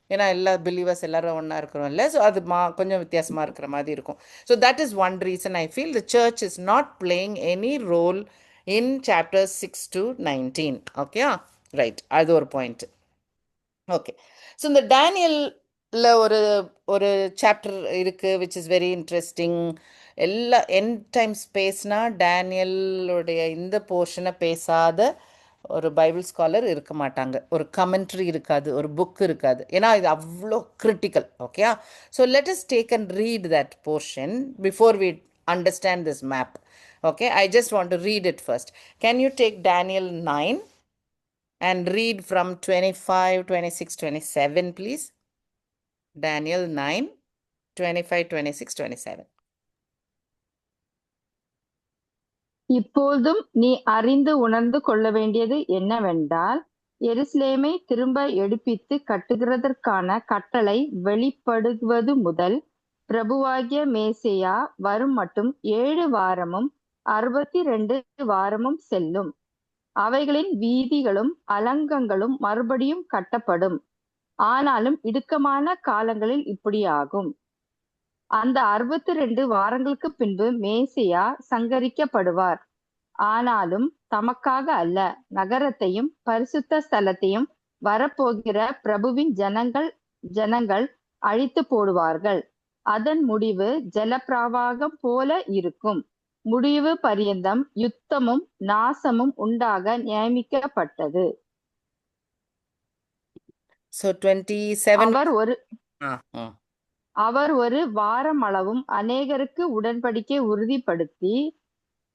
ஏன்னா எல்லா பிலீவர்ஸ் எல்லாரும் ஒன்றா இருக்கிறோம் இல்லை? ஸோ அது கொஞ்சம் வித்தியாசமாக இருக்கிற மாதிரி இருக்கும். So that is one reason I feel the church is not playing any role in chapters 6-19. Okay, right, அது ஒரு பாயிண்ட். ஓகே, ஸோ இந்த டேனியலில் ஒரு சாப்டர் இருக்குது விச் இஸ் வெரி இன்ட்ரெஸ்டிங். எல்லா எண்ட் டைம்ஸ் பேசினா டேனியலுடைய இந்த போர்ஷனை பேசாத ஒரு பைபிள் ஸ்காலர் இருக்க மாட்டாங்க, ஒரு கமெண்ட்ரி இருக்காது, ஒரு புக் இருக்காது. ஏன்னா இது அவ்வளோ critical. Okay, so let us take and read that portion before we understand this map. Okay, I just want to read it first. Can you take Daniel 9 and read from 25, 26, 27, please? Daniel 9, 25, 26, 27. இப்போதும் நீ அறிந்து உணர்ந்து கொள்ள வேண்டியது என்னவென்றால், எருசலேமை திரும்ப எடுப்பித்து கட்டுகிறதற்கான கட்டளை வெளிப்படுவது முதல் பிரபுவாகிய மேசையா வரும் மட்டும் 7 வாரமும் 62 வாரமும் செல்லும். அவைகளின் வீதிகளும் அலங்கங்களும் மறுபடியும் கட்டப்படும். ஆனாலும் இடுக்கமான காலங்களில் இப்படியாகும். அந்த 62 வாரங்களுக்கு பின்பு மேசியா சங்கரிக்கப்படுவார். ஆனாலும் தமக்காக அல்ல, நகரத்தையும் பரிசுத்த ஸ்தலத்தையும் வரப்போகிற பிரபுவின் ஜனங்கள் அழித்து போடுவார்கள். அதன் முடிவு ஜலப்பிரவாகம் போல இருக்கும். முடிவு பரியந்தம் யுத்தமும் நாசமும் உண்டாக நியமிக்கப்பட்டது. So 27. அவர் ஒரு வாரமளவும் அநேகருக்கு உடன்படிக்கை உறுதிப்படுத்தி,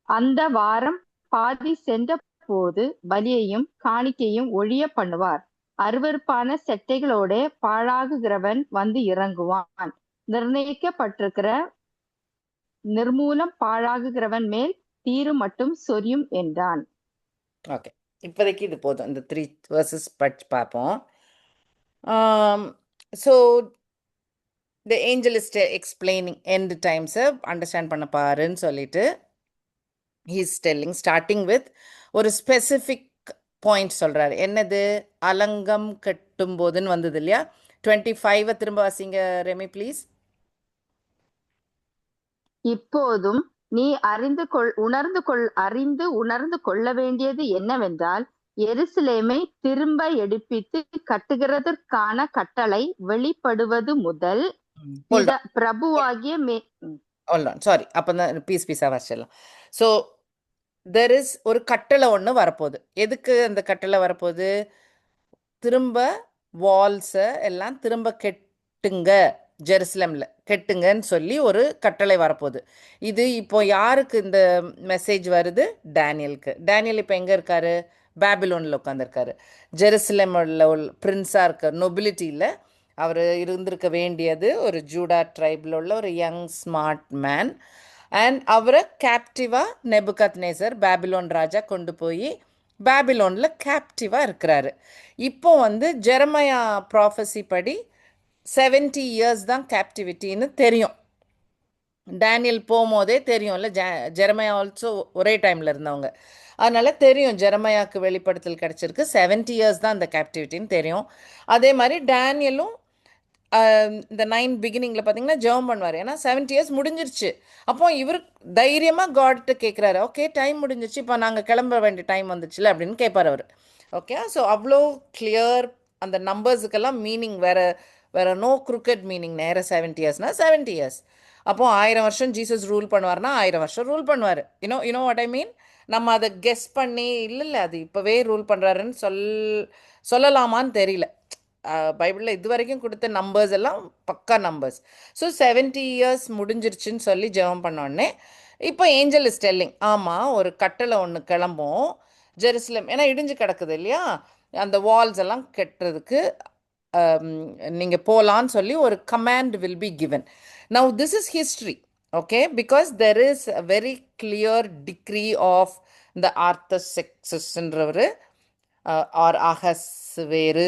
அந்த வாரம் பாதி சென்ற போது பலியையும் காணிக்கையும் ஒழிய பண்ணுவார். அருவருப்பான செட்டைகளோட பாழாகுகிறவன் வந்து இறங்குவான். நிர்ணயிக்கப்பட்டிருக்கிற நிர்மூலம் பாழாகுகிறவன் மேல் தீரு மட்டும் சொரியும் என்றான். ஓகே, இப்போதைக்கு இது போதும். இந்த 3 verses படிச்சு பார்ப்போம். So the angel is explaining end times, understand பண்ண பாருன்னு சொல்லிட்டு he is telling, starting with ஒரு ஸ்பெசிஃபிக் பாயிண்ட் சொல்றாரு. என்னது? அலங்கம் கட்டும் போதுன்னு வந்தது இல்லையா? 25 திரும்ப வாசிங்க ரெமி ப்ளீஸ். இப்போதும் நீ அறிந்து உணர்ந்து கொள்ள வேண்டியது என்னவென்றால், எருசலேமை திரும்ப எடுப்பித்து கட்டுகிறதற்கான கட்டளை வெளிப்படுவது முதல் பிரபுவாகிய சாரி, அப்பதான் பீஸா வாசிடலாம். ஸோ தெர் இஸ் ஒரு கட்டளை ஒன்று வரப்போகுது. எதுக்கு அந்த கட்டளை வரப்போகுது? திரும்ப வால்ஸை எல்லாம் திரும்ப கெட்டுங்க, ஜெருசலேமில் கெட்டுங்கன்னு சொல்லி ஒரு கட்டளை வரப்போகுது. இது இப்போ யாருக்கு இந்த மெசேஜ் வருது? டேனியலுக்கு. டேனியல் இப்போ எங்கே இருக்காரு? பேபிலோனில் உட்காந்துருக்காரு. ஜெருசலேமில் பிரின்ஸாக இருக்கார், நொபிலிட்டியில் அவர் இருந்திருக்க வேண்டியது ஒரு ஜூடா ட்ரைபில் உள்ள ஒரு யங் ஸ்மார்ட் மேன். அண்ட் அவரை கேப்டிவாக நெபுகத்நேசர் பேபிலோன் ராஜா கொண்டு போய் பேபிலோனில் கேப்டிவாக இருக்கிறாரு. இப்போ வந்து ஜெரமையா ப்ராஃபஸி படி 70 years தான் கேப்டிவிட்டின்னு தெரியும். டேனியல் போகும்போதே தெரியும்ல, ஜெரமையா ஆல்சோ ஒரே டைமில் இருந்தவங்க. அதனால் தெரியும் ஜெரமையாவுக்கு வெளிப்படுத்தல் கிடச்சிருக்கு, 70 years தான் அந்த கேப்டிவிட்டின்னு தெரியும். அதே மாதிரி டேனியலும் இந்த 9 பிகினிங்கில் பார்த்தீங்கன்னா ஜெபம் பண்ணுவார். ஏன்னா 70 years முடிஞ்சிருச்சு. அப்போ இவர் தைரியமாக காட்கிட்ட கேட்குறாரு, ஓகே டைம் முடிஞ்சிருச்சு, இப்போ நாங்கள் கிளம்ப வேண்டிய டைம் வந்துச்சுல அப்படின்னு கேட்பார் அவர். ஓகே, ஸோ அவ்வளோ கிளியர். அந்த நம்பர்ஸுக்கெல்லாம் மீனிங் வேறு நோ குரூக்கட் மீனிங். நேராக 70 yearsனால் 70 years. அப்போது 1000 வருஷம் ஜீசஸ் ரூல் பண்ணுவார்னா 1000 வருஷம் ரூல் பண்ணுவார். யூனோ வாட் ஐ மீன்? நம்ம அதை கெஸ் பண்ணி இல்லை அது இப்போவே ரூல் பண்ணுறாருன்னு சொல்லலாமான்னு தெரியல. பைபிளில் இது வரைக்கும் கொடுத்த நம்பர்ஸ் எல்லாம் பக்கா நம்பர்ஸ். ஸோ 70 years முடிஞ்சிருச்சுன்னு சொல்லி ஜெபம் பண்ணோடனே இப்போ ஏஞ்சல் இஸ் டெல்லிங், ஆமாம் ஒரு கட்டளை ஒன்று கிளம்பும் ஜெருசலேம், ஏன்னா இடிஞ்சு கிடக்குது இல்லையா, அந்த வால்ஸ் எல்லாம் கட்டுறதுக்கு நீங்கள் போகலான்னு சொல்லி ஒரு command will be given. Now this is history, okay, because there is a very clear decree of இந்த ஆர்த்தசெக்ஸஸ்ன்றவர் ஆர் அஹஸ்வேரு,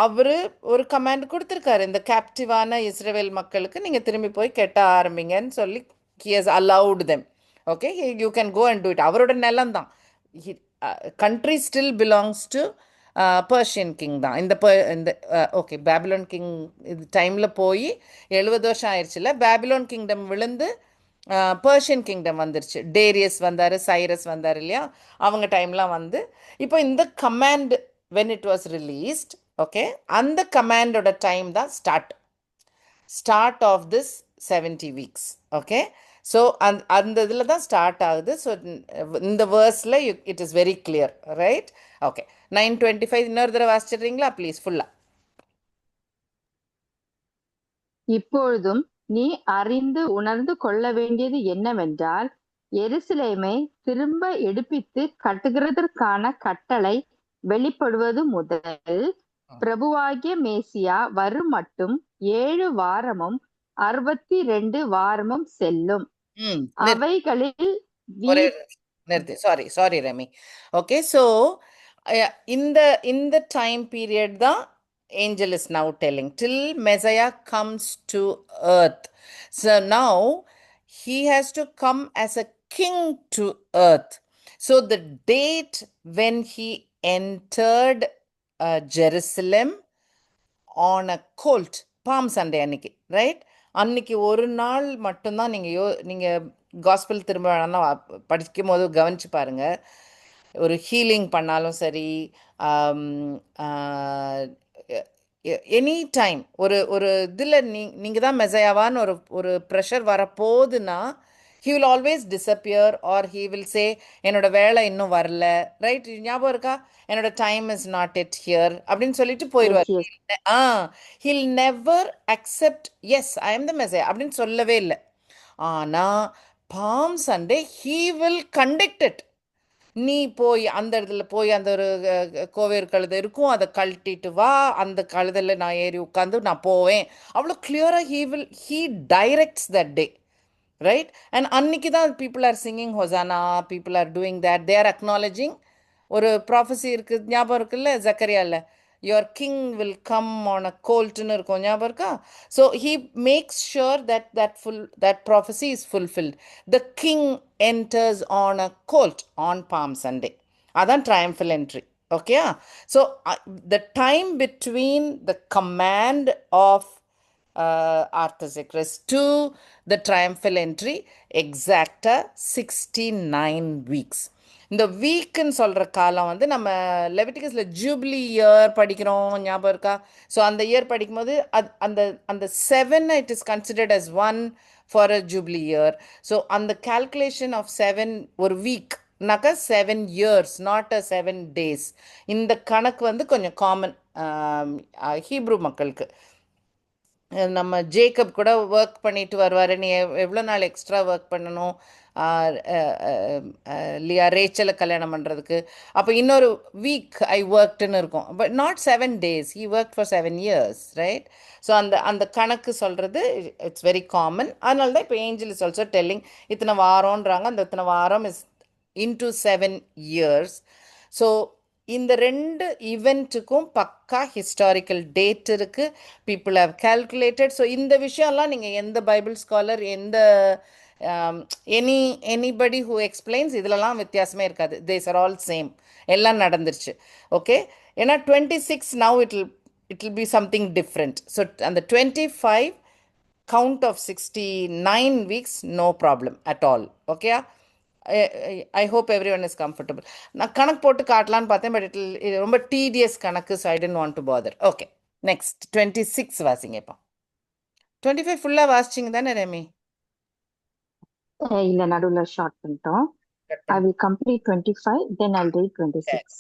அவர் ஒரு கமாண்ட் கொடுத்துருக்காரு, இந்த கேப்டிவான இஸ்ரேல் மக்களுக்கு நீங்கள் திரும்பி போய் கெட்ட ஆரம்பிங்கன்னு சொல்லி he has allowed them. Okay, you can go and do it. அவரோட நிலம் தான். Country still belongs to Persian king தான். இந்த ஓகே, பேபிலோன் கிங் இது டைமில் போய் 70 வருஷம் ஆயிடுச்சுல, பேபிலோன் கிங்டம் விழுந்து பர்ஷியன் கிங்டம் வந்துருச்சு. டேரியஸ் வந்தார், சைரஸ் வந்தார் இல்லையா, அவங்க டைம்லாம் வந்து இப்போ இந்த command when it was released, okay, அந்த கமாண்டோட டைம் தான் start of this 70 weeks. Okay, so அந்த இதில் தான் ஸ்டார்ட் ஆகுது. ஸோ இந்த வேர்ஸில் it is very clear, right? Okay, 9:25 இன்னொரு தடவை வாசிச்சிடுறீங்களா ப்ளீஸ் ஃபுல்லாக? இப்பொழுதும் நீ அறிந்து உணர்ந்து கொள்ள வேண்டியது என்னவென்றால், எருசலேமை திரும்ப எடுப்பித்து கட்டுகிறதற்கான கட்டளை வெளிப்படுவது முதல் பிரபுவாகிய மேசியா வரும் மட்டும் 7 வாரமும் 62 வாரமும் செல்லும். அவைகளில் ஒரே நிறுத்தி, சாரி ரமி. ஓகே, ஸோ இந்த டைம் பீரியட் தான் angel is now telling till Messiah comes to earth. So now he has to come as a king to earth. So the date when he entered Jerusalem on a colt, Palm Sunday அன்னைக்கு, ரைட்? அன்னைக்கு ஒரு நாள் மட்டும்தான் நீங்கள் காஸ்பல் திரும்ப வேணா படிக்கும் போது கவனிச்சு பாருங்க. ஒரு ஹீலிங் பண்ணாலும் சரி, எனி டைம் ஒரு இதில் நீங்கள் தான் மெசையாவான்னு ஒரு pressure வரப்போகுதுன்னா, he will always disappear or he will say என்னோட வேலை இன்னும் வரல, ரைட்? ஞாபகம் இருக்கா? என்னோட time is not yet here அப்படின்னு சொல்லிட்டு போயிடுவார். he'll never accept yes I am the Messiah அப்படின்னு சொல்லவே இல்லை. ஆனால் Palm Sunday he will conduct it. நீ போய் அந்த இடத்துல போய் அந்த ஒரு கோவேர் கழுதை இருக்கும், அதை கழட்டிட்டு வா, அந்த கழுதையில் நான் ஏறி உட்காந்து நான் போவேன். அவ்வளோ கிளியராக he directs that day, right? And அன்னைக்கு தான் people are singing Hosanna, people are doing that, they are acknowledging. ஒரு ப்ராஃபஸி இருக்குது, ஞாபகம் இருக்குல்ல, ஜக்கரியாவில், your king will come on a colt-னு இருக்கும், ஞாபகம் இருக்கா? So he makes sure that prophecy is fulfilled. The king enters on a colt on Palm Sunday. அதான் triumphal entry. Okay? So the time between the command of Artaxerxes to the triumphal entry exacta 69 weeks. இந்த வீக்குன்னு சொல்கிற காலம் வந்து நம்ம லெவிட்டிகஸில் ஜூப்ளி இயர் படிக்கிறோம், ஞாபகம் இருக்கா? ஸோ அந்த இயர் படிக்கும்போது அந்த 7 it is considered as 1 for a jubilee year. So அந்த கால்குலேஷன் ஆஃப் 7 ஒரு வீக்னாக்கா 7 years, நாட் அ 7 days. இந்த கணக்கு வந்து கொஞ்சம் காமன் ஹீப்ரூ மக்களுக்கு. நம்ம ஜேக்கப் கூட ஒர்க் பண்ணிட்டு வருவார், நீ எவ்வளோ நாள் எக்ஸ்ட்ரா ஒர்க் பண்ணணும் இல்லையா ரேச்சலை கல்யாணம் பண்ணுறதுக்கு, அப்போ இன்னொரு வீக் ஐ ஒர்க்டுன்னு இருக்கும். But not 7 days, he work for 7 years, right? So அந்த கணக்கு சொல்கிறது இட்ஸ் வெரி காமன். அதனால தான் இப்போ ஏஞ்சல் இஸ் ஆல்சோ டெல்லிங் இத்தனை வாரம்ன்றாங்க, அந்த இத்தனை வாரம் இஸ் இன்டு 7 years. ஸோ இந்த ரெண்டு ஈவெண்ட்டுக்கும் பக்கா ஹிஸ்டாரிக்கல் டேட் இருக்குது, பீப்புள் ஹவ் கால்குலேட்டட். ஸோ இந்த விஷயம்லாம் நீங்கள் எந்த பைபிள் ஸ்காலர், எந்த எனிபடி ஹூ எக்ஸ்பிளைன்ஸ், இதிலலாம் வித்தியாசமே இருக்காது. தேஸ் ஆர் ஆல் சேம், எல்லாம் நடந்துருச்சு. ஓகே, ஏன்னா 26 now it will be something different. So அந்த 25 count of 69 weeks, no problem at all. Okay? I hope everyone is comfortable. நான் கணக்கு போட்டு காட்டலான்னு பார்த்தேன், பட் இது ரொம்ப tedious கணக்கு, so I didn't want to bother. Okay, next 26 வாசிங்க. இப்போ 25 ஃபுல்லாக வாசிச்சிங்க தானே ரெமி? இல்ல, நடுவுல ஷார்ட் பண்ணிட்டோம். I will complete 25, then I'll read 26.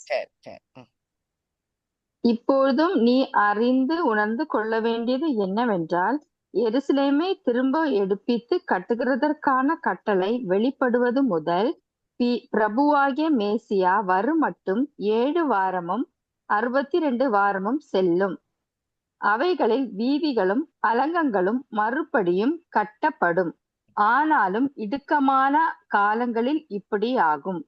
இப்பொழுதும் நீ அறிந்து உணர்ந்து கொள்ள வேண்டியது என்னவென்றால், எருசலேமை திரும்ப எடுப்பித்து கட்டுகிறதற்கான கட்டளை வெளிப்படுவது முதல் பிரபுவாகிய மேசியா வரும் மட்டும் 7 வாரமும் 62 வாரமும் செல்லும். அவைகளில் வீதிகளும் அலங்கங்களும் மறுபடியும் கட்டப்படும். ஆனாலும் இடுக்கமான காலங்களில் இப்படி ஆகும்.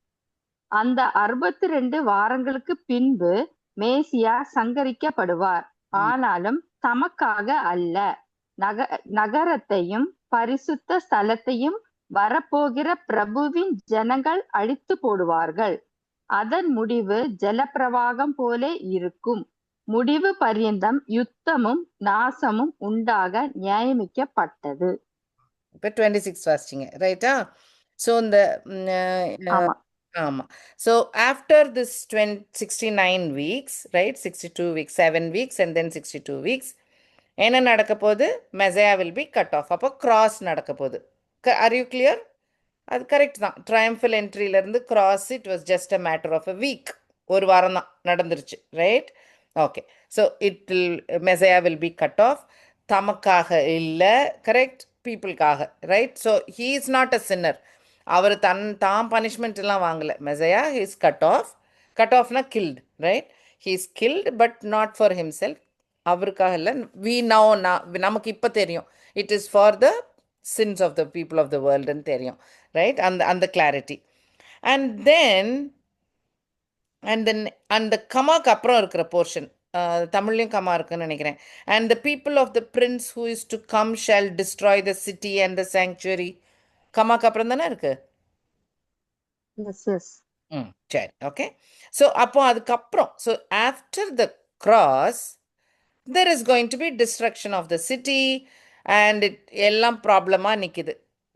அந்த 62 வாரங்களுக்கு பின்பு மேசியா சங்கரிக்கப்படுவார். ஆனாலும் தமக்காக அல்ல, நகரத்தையும் பரிசுத்த ஸ்தலத்தையும் வரப்போகிற பிரபுவின் ஜனங்கள் அழித்து போடுவார்கள். அதன் முடிவு ஜலப்பிரவாகம் போல இருக்கும். முடிவு பரியந்தம் யுத்தமும் நாசமும் உண்டாக நியமிக்கப்பட்டது. இப்போ 26 வாசிச்சிங்க, ரைட்டா? ஸோ இந்த ஆமாம். So after this 69 weeks, right? 62 weeks, 7 weeks and then 62 weeks, என்ன நடக்க போகுது? Messiah will be cut off. அப்போ கிராஸ் நடக்க போகுது. Are you clear? அது கரெக்ட் தான். ட்ரையம்ஃபல் என்ட்ரியிலேருந்து cross it was just a matter of a week. ஒரு வாரம் தான் நடந்துருச்சு, right? Okay. So it will Messiah will be cut off. தமக்காக இல்லை, கரெக்ட், பீப்புளுக்காக, right? So he is not a sinner. அவர் தான் பனிஷ்மெண்ட் எல்லாம் வாங்கலை. Messiah he is cut off. Cut ஆஃப்னா killed, right? He is guilt but not for himself. அவருக்காக இல்லை. நமக்கு இப்போ தெரியும் it is for the sins of the people of the world ன்னு தெரியும், ரைட்? அந்த கிளாரிட்டி. அண்ட் தென் அந்த கமாக்கு அப்புறம் இருக்கிற போர்ஷன், தமிழ்லையும் கமா இருக்குன்னு நினைக்கிறேன். And the people of the prince who is to come shall destroy the city and the sanctuary. கமாக்கு அப்புறம் தானே இருக்கு? Yes, yes. சரி, ஓகே. ஸோ அப்போ அதுக்கப்புறம், so after the cross there is going to be destruction of the city and எல்லாம் ப்ராப்ளமாக நிற்கிது.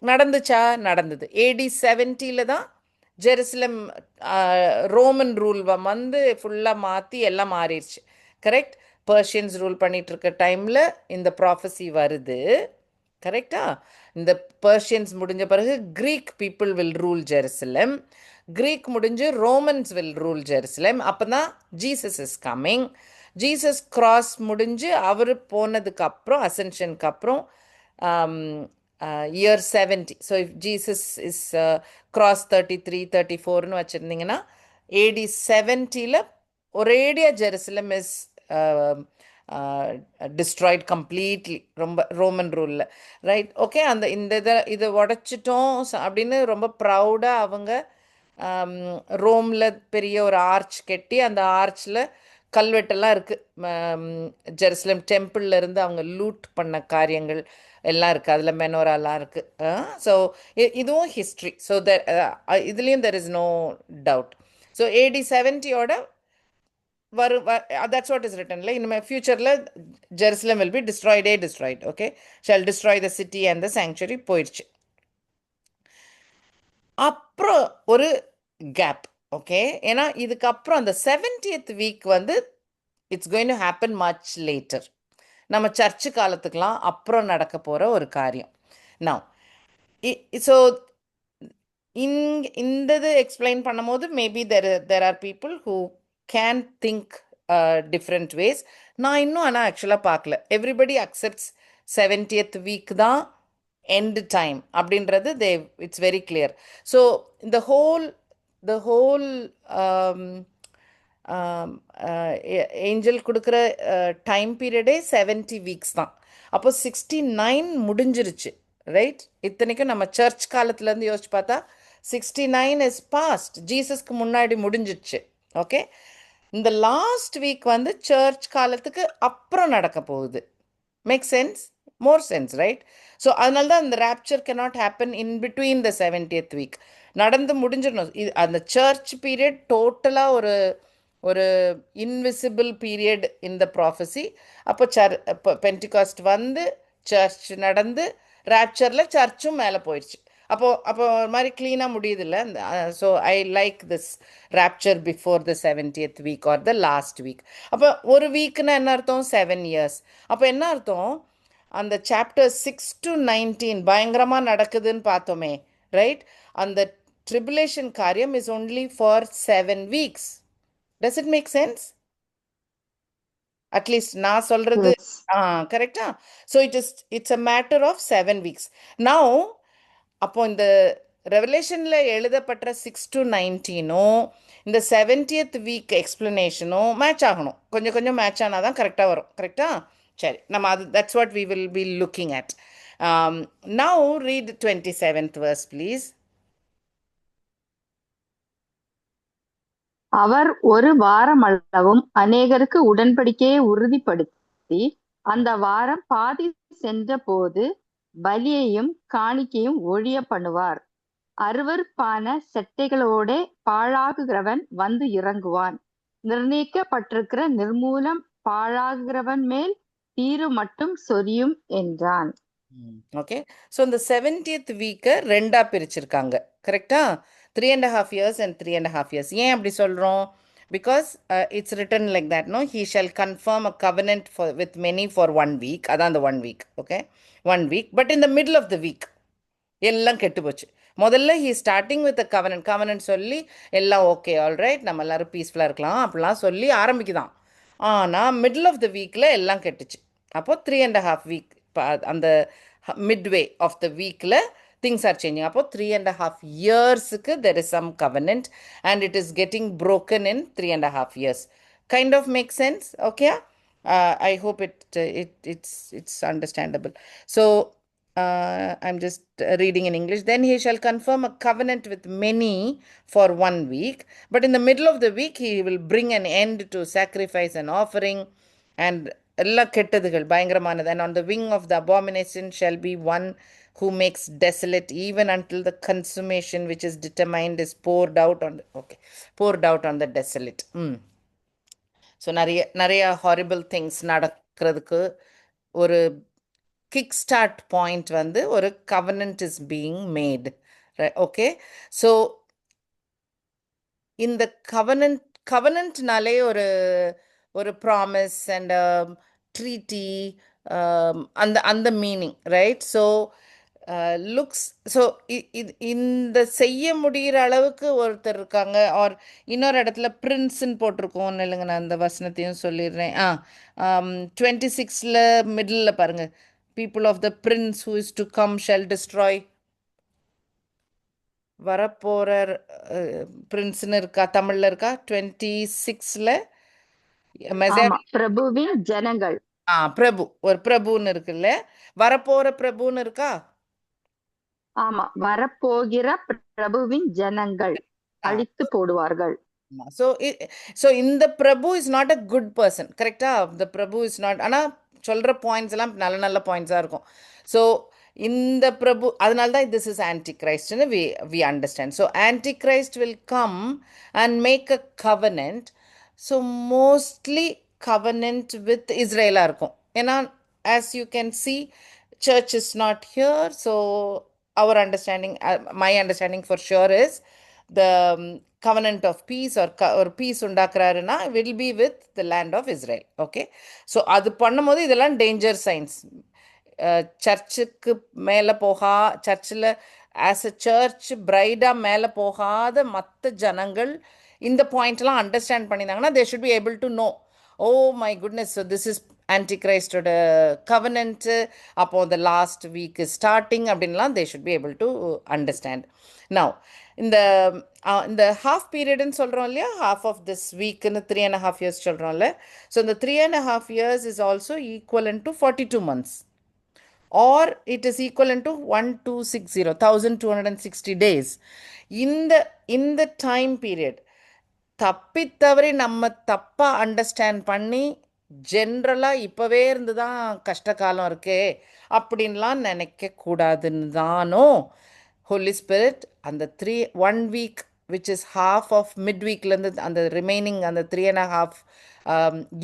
நடந்துச்சா? நடந்தது. ஏடி 70 தான் ஜெருசலம் ரோமன் ரூல் வந்து ஃபுல்லாக மாற்றி எல்லாம் மாறிடுச்சு, கரெக்ட்? பர்ஷியன்ஸ் ரூல் பண்ணிட்டு இருக்க டைமில் இந்த ப்ராஃபஸி வருது, கரெக்டா? இந்த பர்ஷியன்ஸ் முடிஞ்ச பிறகு Greek people will rule Jerusalem. Greek முடிஞ்சு ரோமன்ஸ் வில் ரூல் ஜெருசலம். அப்போ தான் Jesus is coming. Jesus cross முடிஞ்சு அவர் போனதுக்கு அப்புறம், அசென்ஷனுக்கு அப்புறம் year 70. So if Jesus is cross 33, 34ன்னு வச்சுருந்தீங்கன்னா ஏடி 70 ஒரேடியாக ஜெருசலம் இஸ் டிஸ்ட்ராய்ட் கம்ப்ளீட்லி, ரொம்ப ரோமன் ரூலில், ரைட்? ஓகே. இந்த இதை உடைச்சிட்டோம் அப்படின்னு ரொம்ப ப்ரௌடாக அவங்க ரோமில் பெரிய ஒரு ஆர்ச் கட்டி, அந்த ஆர்ச்சில் கல்வெட்டெல்லாம் இருக்குது. ஜெருசலம் டெம்பிளில் இருந்து அவங்க லூட் பண்ண காரியங்கள் எல்லாம் இருக்குது, அதில் மெனோராலாம் இருக்குது. ஸோ இதுவும் ஹிஸ்ட்ரி. ஸோ இதுலேயும் there is no doubt. So AD 70யோட that's what is written. இனிமேல் ஃபியூச்சரில் Jerusalem will be destroyed. Okay, shall destroy the city and the sanctuary போயிடுச்சு. அப்புறம் ஒரு கேப், ஓகே? ஏன்னா இதுக்கப்புறம் அந்த 70th வீக் வந்து it's going to happen much later. நம்ம சர்ச்சு காலத்துக்கெலாம் அப்புறம் நடக்க போகிற ஒரு காரியம். நவ் ஸோ இந்த இது எக்ஸ்பிளைன் பண்ணும் போது maybe there are people who can think different ways. நான் இன்னும் ஆனால் ஆக்சுவலாக பார்க்கல. எவ்ரிபடி அக்செப்ட்ஸ் 70th வீக் தான் end time அப்படின்றது it's very clear. So the whole angel கொடுக்குற டைம் பீரியடே 70 வீக்ஸ் தான். அப்போ 69 முடிஞ்சிருச்சு, ரைட்? இத்தனைக்கும் நம்ம சர்ச் காலத்துலேருந்து யோசிச்சு பார்த்தா 69 இஸ் பாஸ்ட், ஜீசஸ்க்கு முன்னாடி முடிஞ்சிடுச்சு, ஓகே? இந்த லாஸ்ட் வீக் வந்து சர்ச் காலத்துக்கு அப்புறம் நடக்க போகுது. Make sense? more sense, right? So அதனால தான் அந்த rapture cannot happen in between the 70th week. நடந்து முடிஞ்சிடணும். அந்த சர்ச் பீரியட் டோட்டலாக ஒரு invisible period in the prophecy. அப்போ பென்டிகாஸ்ட் வந்து சர்ச் நடந்து ராப்சரில் சர்ச்சும் மேலே போயிடுச்சு. அப்போ ஒரு மாதிரி க்ளீனாக முடியுதில்ல. So I like this rapture before the 70th week or the last week. அப்போ ஒரு வீக்குன்னா என்ன அர்த்தம்? 7 years. அப்போ என்ன அர்த்தம்? அந்த சாப்டர் 6 to 19 பயங்கரமாக நடக்குதுன்னு பார்த்தோமே, ரைட்? அந்த ட்ரிபுலேஷன் காரியம் is only for 7 weeks. Does it make sense? At least நான் சொல்கிறது கரெக்டா? So it's a matter of 7 weeks. Now அப்போ இந்த ரெவலேஷனில் எழுதப்பட்ட 6 to 19னும் இந்த 70th வீக் எக்ஸ்பிளனேஷனும் மேட்ச் ஆகணும். கொஞ்சம் கொஞ்சம் மேட்ச் ஆனால் தான் கரெக்டாக வரும், கரெக்டா? சரி, நம்ம அது that's what we will be looking at. Now read 27th verse, please. அவர் ஒரு வாரம் அளவும் அநேகருக்கு உடன்படிக்கையை உறுதிப்படுத்தி அந்த வாரம் பாதி சென்ற போது பலியையும் காணிக்கையும் ஒழிய பண்ணுவார். அருவருப்பான செட்டைகளோட பாழாகுகிறவன் வந்து இறங்குவான். நிர்ணயிக்கப்பட்டிருக்கிற நிர்மூலம் பாழாகுகிறவன் மேல் தீரு மட்டும் சொரியும் என்றான். ஓகே, ஸோ இந்த 70th வீக்கை ரெண்டாக பிரிச்சிருக்காங்க, கரெக்டா? 3.5 years and 3.5 years. ஏன் அப்படி சொல்கிறோம்? Because it's written like that, no? He shall confirm a covenant with many for 1 week. அதான் அந்த 1 week, okay? 1 week. But in the middle of the week, எல்லாம் கெட்டு போச்சு. முதல்ல ஹீ ஸ்டார்டிங் வித் கவனன்ட் சொல்லி எல்லாம் ஓகே ஆல்ரைட் நம்ம எல்லாரும் பீஸ்ஃபுல்லாக இருக்கலாம் அப்படிலாம் சொல்லி ஆரம்பிக்குதான். ஆனால் மிடில் ஆஃப் த வீக்கில் எல்லாம் கெட்டுச்சு. அப்போது 3.5 வீக் அந்த மிட்வே ஆஃப் த வீக்கில் திங்ஸ் ஆர் சேஞ்சிங். அப்போது 3.5 இயர்ஸுக்கு there is some covenant and it is getting broken in 3.5 years. Kind of makes sense, okay? I hope it's understandable. So I'm just reading in English. Then he shall confirm a covenant with many for 1 week, but in the middle of the week he will bring an end to sacrifice and offering and எல்லா கெட்டதுகள் பயங்கரமானது. And on the wing of the abomination shall be one who makes desolate even until the consummation which is determined is poured out on the desolate. So நிறைய ஹாரிபிள் திங்ஸ் நடக்கிறதுக்கு ஒரு கிக் ஸ்டார்ட் பாயிண்ட் வந்து ஒரு covenant is being mat. Okay, so இந்த கவனன்ட்னாலே ஒரு ப்ராமிஸ் அண்ட் ட்ரீட்டி அந்த meaning, right? So looks so இந்த செய்ய முடிகிற அளவுக்கு ஒருத்தர் இருக்காங்க. ஆர் இன்னொரு இடத்துல பிரின்ஸ்ன்னு போட்டிருக்கோம் இல்லைங்க, நான் அந்த வசனத்தையும் சொல்லிடுறேன். 26 மிடில் பாருங்க, people of the prince who is to come shall destroy. வரப்போற பிரின்ஸ்ன்னு இருக்கா, தமிழ்ல இருக்கா? 26 பிரபுவின் ஜனங்கள். பிரபு, ஒரு பிரபுன்னு இருக்குல்ல, வரப்போற பிரபுன்னு இருக்கா? ஆமா, வரப்போகிற பிரபுவின் ஜனங்கள் அழித்து போடுவார்கள். ஸோ இந்த பிரபு is not a good person, கரெக்டா? த பிரபு இஸ் நாட், ஆனால் சொல்கிற பாயிண்ட்ஸ் எல்லாம் நல்ல நல்ல பாயிண்ட்ஸாக இருக்கும். ஸோ இந்த பிரபு, அதனால தான் திஸ் இஸ் ஆன்டி கிரைஸ்ட்னு we understand. So anti Christ will come and make a covenant. So mostly covenant with இஸ்ரேலாக இருக்கும். ஏன்னா as you can see, church is not here. So our understanding, my understanding for sure is the covenant of peace or peace உண்டாக்குறாருன்னா will be with the land of Israel. Okay, so அது பண்ணும்போது இதெல்லாம் டேஞ்சர் சைன்ஸ். சர்ச்சுக்கு மேலே சர்ச்சில் ஆஸ் அ சர்ச் பிரைடாக மேலே போகாத மற்ற ஜனங்கள் இந்த பாயிண்ட்லாம் அண்டர்ஸ்டாண்ட் பண்ணியிருந்தாங்கன்னா they should be able to know, oh my goodness, so this is ஆன்டிகிரைஸ்டோட கவனன்ட்டு, அப்போ the last week is starting அப்படின்லாம் they should be able to understand. Now இந்த ஹாஃப் பீரியட்னு சொல்கிறோம் இல்லையா, ஹாஃப் ஆஃப் திஸ் வீக்குன்னு 3.5 years சொல்கிறோம்ல. ஸோ இந்த 3.5 years is also equivalent to 42 months, or it is equivalent to 1260 days. இந்த டைம் பீரியட் தப்பித்தவரை நம்ம தப்பாக அண்டர்ஸ்டாண்ட் பண்ணி ஜென்ரலாக இப்போவே இருந்து தான் கஷ்ட காலம் இருக்கே அப்படின்லாம் நினைக்கக்கூடாதுன்னு தானோ ஹோலி ஸ்பிரிட் அந்த 1 week which is half of midweekலேருந்து அந்த ரிமைனிங் அந்த 3.5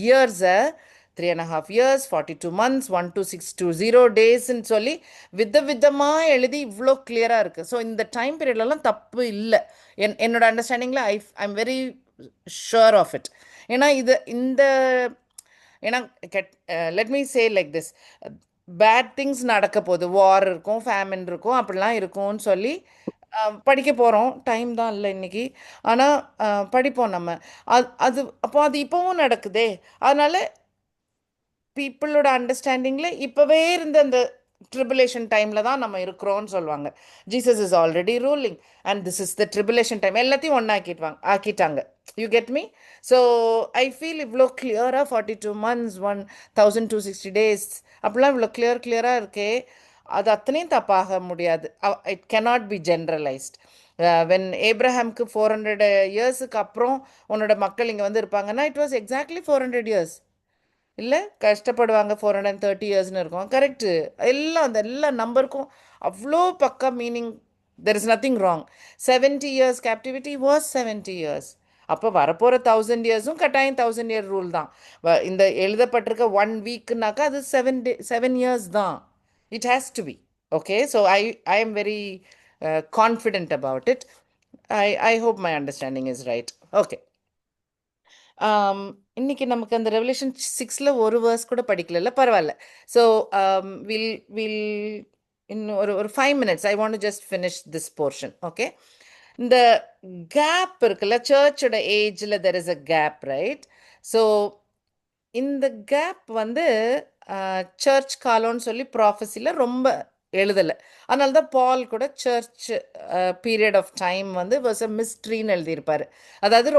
years-ஐ 3.5 years 42 months 1260 daysன்னு சொல்லி விதமாக எழுதி இவ்வளோ கிளியராக இருக்குது. ஸோ இந்த டைம் பீரியட்லலாம் தப்பு இல்லை என்னோட அண்டர்ஸ்டாண்டிங்கில். I'm very sure of it. ஏன்னா ஏன்னா let me say like this, bad things நடக்க போகுது, வார் இருக்கும், ஃபேமின் இருக்கும், அப்படிலாம் இருக்கும்னு சொல்லி படிக்க போகிறோம். டைம் தான் இல்லை இன்னைக்கு, ஆனால் படிப்போம் நம்ம. அப்போ அது இப்போவும் நடக்குதே. அதனால பீப்புளோட அண்டர்ஸ்டாண்டிங்கில் இப்போவே இருந்த அந்த ட்ரிபுலேஷன் டைமில் தான் நம்ம இருக்கிறோன்னு சொல்லுவாங்க. Jesus is already ruling and this is the tribulation time. எல்லாத்தையும் ஒன்றா ஆக்கிட்டாங்க. You get me? So I feel இவ்வளோ கிளியராக 42 months 1260 days அப்படிலாம் இவ்வளோ கிளியராக இருக்கே, அது அத்தனையும் தப்பாக முடியாது. இட் cannot be generalized. வென் ஏப்ரஹாம்க்கு 400 yearsக்கு அப்புறம் உன்னோட மக்கள் இங்கே வந்து இருப்பாங்கன்னா இட் வாஸ் எக்ஸாக்ட்லி 400 years இல்லை, கஷ்டப்படுவாங்க 430 yearsன்னு இருக்கும். கரெக்டு. எல்லா நம்பருக்கும் அவ்வளோ பக்கா meaning. There is nothing wrong. 70 years captivity was 70 years. அப்போ வரப்போகிற 1000 yearsம் கட்டாயம் 1000 year ரூல் தான். இந்த எழுதப்பட்டிருக்க 1 weekனாக்கா அது 7 years தான். It has to be. Okay, so I am very confident about it. I hope my understanding is right. Okay, இன்னைக்கு நமக்கு அந்த ரெவலேஷன் 6ல் ஒரு வேர்ஸ் கூட படிக்கல, பரவாயில்ல. ஸோ வில் இன்னும் ஒரு 5 minutes I want to just finish this portion. Okay, இந்த கேப் இருக்குல்ல, சர்ச்சோட ஏஜ்ல there is a gap, right? So இந்த கேப் வந்து சர்ச் காலம்னு சொல்லி ப்ராஃபஸியில் ரொம்ப எழுதலை. அதனால தான் பால் கூட சர்ச் பீரியட் ஆஃப் டைம் வந்து வாஸ் அ மிஸ்ட்ரின்னு எழுதியிருப்பார். அதாவது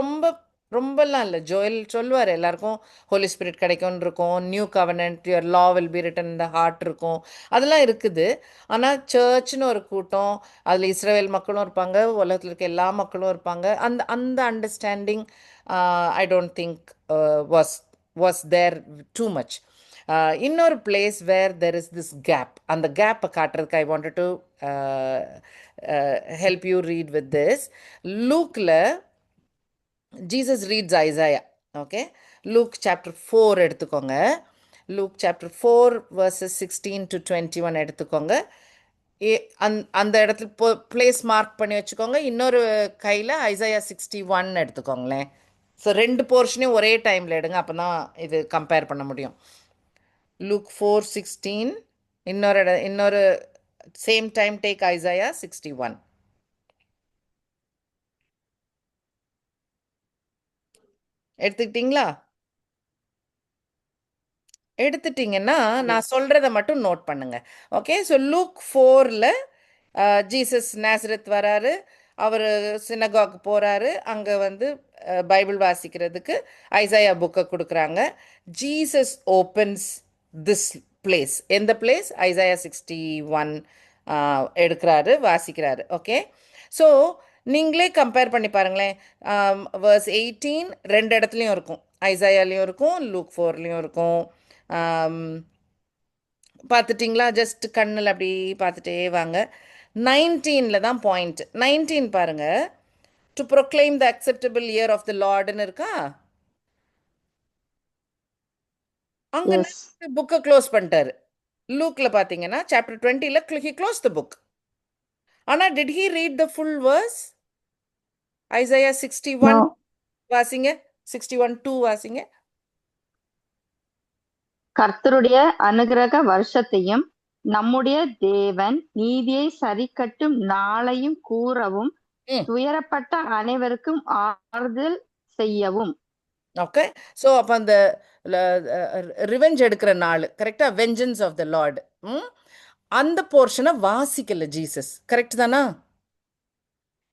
ரொம்பலாம் இல்லை. ஜோயல் சொல்லுவார் எல்லாருக்கும் ஹோலி ஸ்பிரிட் கிடைக்கும்னு இருக்கும், new covenant, your law will be written in the heart இருக்கும், அதெல்லாம் இருக்குது. ஆனால் சர்ச்னு ஒரு கூட்டம், அதில் இஸ்ரேல் மக்களும் இருப்பாங்க, உலகத்தில் இருக்க எல்லா மக்களும் இருப்பாங்க. அந்த அந்த understanding I don't think was there too much. இன்னொரு place where there is this gap, அந்த கேப்பை காட்டுறதுக்கு I wanted to help you read with this. லூக்கில் Jesus reads Isaiah. Okay, Luke chapter 4 எடுத்துக்கோங்க. Luke chapter 4 verses 16 to 21 எடுத்துக்கோங்க. அந்த இடத்துல பிளேஸ் மார்க் பண்ணி வச்சுக்கோங்க. இன்னொரு கையில் ஐசையா 61 எடுத்துக்கோங்களேன். ஸோ 2 போர்ஷனையும் ஒரே டைமில் எடுங்க, அப்போ தான் இது கம்பேர் பண்ண முடியும். Luke 4:16, இன்னொரு சேம் டைம் டேக் ஐசையா 61. எடுத்துக்கிட்டீங்களா? எடுத்துட்டிங்கன்னா நான் சொல்கிறத மட்டும் நோட் பண்ணுங்க. ஓகே, ஸோ லூக் 4ல் ஜீசஸ் நாசரத் வராரு, அவர் சினகாக் போகிறாரு, அங்கே வந்து பைபிள் வாசிக்கிறதுக்கு ஐசையா புக்கை கொடுக்குறாங்க. Jesus opens this place. எந்த பிளேஸ்? ஐசையா 61 எடுக்கிறாரு, வாசிக்கிறாரு. ஓகே, ஸோ நீங்களே கம்பேர் பண்ணி பாருங்களேன். verse 18 2 இடத்துலையும் இருக்கும், ஐசையாலையும் இருக்கும், லூக் 4லேயும் இருக்கும். பார்த்துட்டிங்களா? ஜஸ்ட் கண்ணில் அப்படி பார்த்துட்டே வாங்க. 19ல் தான் பாயிண்ட். 19 பாருங்க. To proclaim the acceptable year of the லார்டுன்னு இருக்கா? அங்கே புக்கை க்ளோஸ் பண்ணிட்டாரு. லூக்கில் பார்த்தீங்கன்னா சாப்டர் 20ல் ஹி க்ளோஸ் த புக். ஆனால் did he read the full verse? Isaiah 61 வாசிங்க, 61:2 வாசிங்க. கர்த்தருடைய அனுக்கிரக வருஷத்தையும் நம்முடைய தேவன் நீதியை சரிக்கட்டும் நாளையும் கூறவும் துயரப்பட்ட அனைவருக்கும் ஆறுதல் செய்யவும். ஓகே, ஸோ அப்போ அந்த ரிவெஞ்ச் எடுக்கிற நாள் கரெக்டா, வெஞ்சன்ஸ் ஆஃப் த லார்ட், அந்த போர்ஷனை வாசிக்கல ஜீசஸ், கரெக்ட் தானா?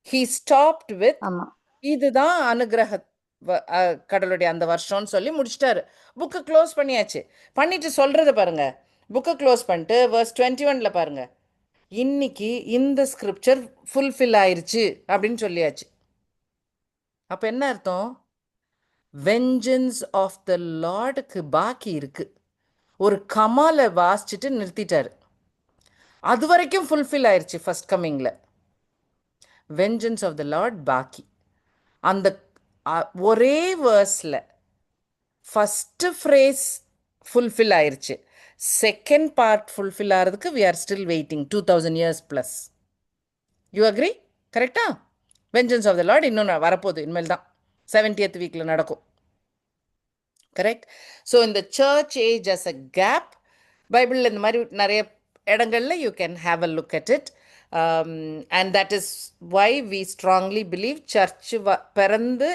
ஹீ ஸ்டாப்ட் வித் இதுதான் அனுகிரக கடவுளுடைய அந்த வருஷம்னு சொல்லி முடிச்சிட்டாரு. புக்கை க்ளோஸ் பண்ணியாச்சு. பண்ணிட்டு சொல்றத பாருங்க. புக்கை க்ளோஸ் பண்ணிட்டு verse 21ல் பாருங்க, இன்னைக்கு இந்த ஸ்கிரிப்சர் ஃபுல்ஃபில் ஆயிருச்சு அப்படின்னு சொல்லியாச்சு. அப்போ என்ன அர்த்தம்? வெஞ்சன்ஸ் ஆஃப் த லார்டுக்கு பாக்கி இருக்கு. ஒரு கமாலை வாசிச்சுட்டு நிறுத்திட்டாரு. அது வரைக்கும் ஃபுல்ஃபில் ஆயிருச்சு ஃபர்ஸ்ட் கம்மிங்கில். வெஞ்சன்ஸ் ஆஃப் த லார்ட் பாக்கி. அந்த ஒரே வேர்ஸில் ஃபஸ்ட்டு ஃப்ரேஸ் ஃபுல்ஃபில் ஆயிருச்சு. செகண்ட் பார்ட் ஃபுல்ஃபில் ஆகிறதுக்கு we are still waiting 2000 years plus. You agree? கரெக்டா? வெஞ்சன்ஸ் ஆஃப் த லார்ட் இன்னும் வரப்போகுது, இனிமேல் தான் 70th வீக்கில் நடக்கும். கரெக்ட்? ஸோ இந்த church age as a gap, பைபிளில் இந்த மாதிரி நிறைய இடங்களில் you can have a look at it. And that is why we strongly believe search பிறந்து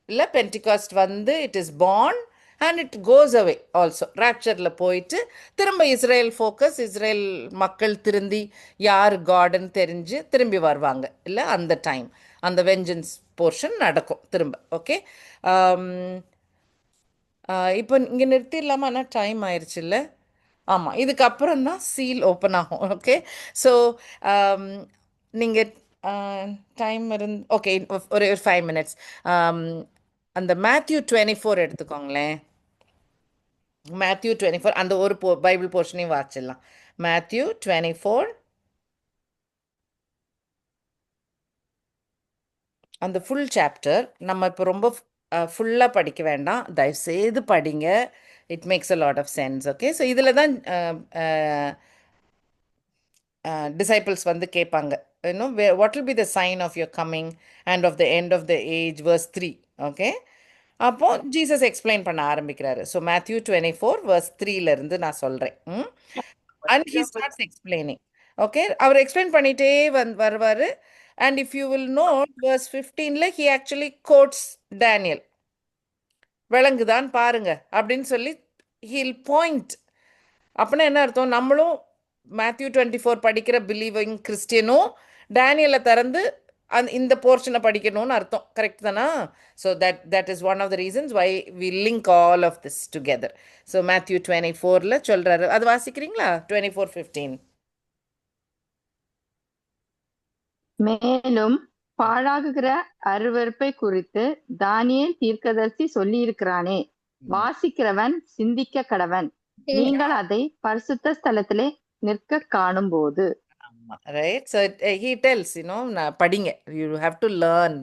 இல்லை பென்டிகாஸ்ட் வந்து it is born and it goes away also. ராப்சரில் போயிட்டு திரும்ப இஸ்ரேல் ஃபோக்கஸ், இஸ்ரேல் மக்கள் திருந்தி யார் காடுன்னு தெரிஞ்சு திரும்பி வருவாங்க இல்லை, அந்த டைம் அந்த வெஞ்சன்ஸ் போர்ஷன் நடக்கும் திரும்ப. ஓகே, இப்போ இங்கே நிறுத்திடலாமா? ஆனால் டைம் ஆயிடுச்சு இல்லை? ஆமாம், இதுக்கப்புறம் தான் சீல் ஓப்பன் ஆகும். ஓகே, ஸோ நீங்கள் டைம் ஓகே, ஒரு 5 minutes. அந்த மேத்யூ 24 எடுத்துக்கோங்களேன். மேத்யூ 24 அந்த ஒரு பைபிள் போர்ஷனையும் வாசிச்சிடலாம். மேத்யூ 24 அந்த ஃபுல் சாப்டர் நம்ம இப்போ ரொம்ப ஃபுல்லாக படிக்க வேண்டாம், தயவுசெய்து படிங்க. It makes a lot of sense. Okay, so இதில் தான் டிசைபிள்ஸ் வந்து கேட்பாங்க, இன்னும் what will be the sign of your coming and of the end of the age, verse 3. Okay, அப்போ ஜீசஸ் எக்ஸ்பிளைன் பண்ண ஆரம்பிக்கிறாரு. ஸோ மேத்யூ 24 verse 3ல இருந்து நான் சொல்கிறேன். And he starts explaining. Okay, அவர் எக்ஸ்பிளைன் பண்ணிட்டே வருவார். And if you will note verse 15ல he actually quotes Daniel. விளங்குதான் பாருங்க அப்படின்னு சொல்லி he'll point. அப்படின்னா என்ன அர்த்தம்? நம்மளும் மேத்யூ 24 படிக்கிற பிலீவிங் கிறிஸ்டியனும் டேனியலை திறந்து இந்த போர்ஷனை படிக்கணும்னு அர்த்தம். கரெக்ட் தானா? So that is one of the reasons why we link all of this together. So Matthew 24ல சொல்றாரு. அது வாசிக்கிறீங்களா? 24:15. மேலும் பாழாகுகிற அருவருப்பை குறித்து தானியேல் தீர்க்கதரிசி சொல்லியிருக்கிறானே, வாசிக்கிறவன் சிந்திக்க கடவன். நீங்கள் அதை பரிசுத்த ஸ்தலத்திலே நிற்க காணும் போது. Right, so he tells, படிங்க, you have to learn,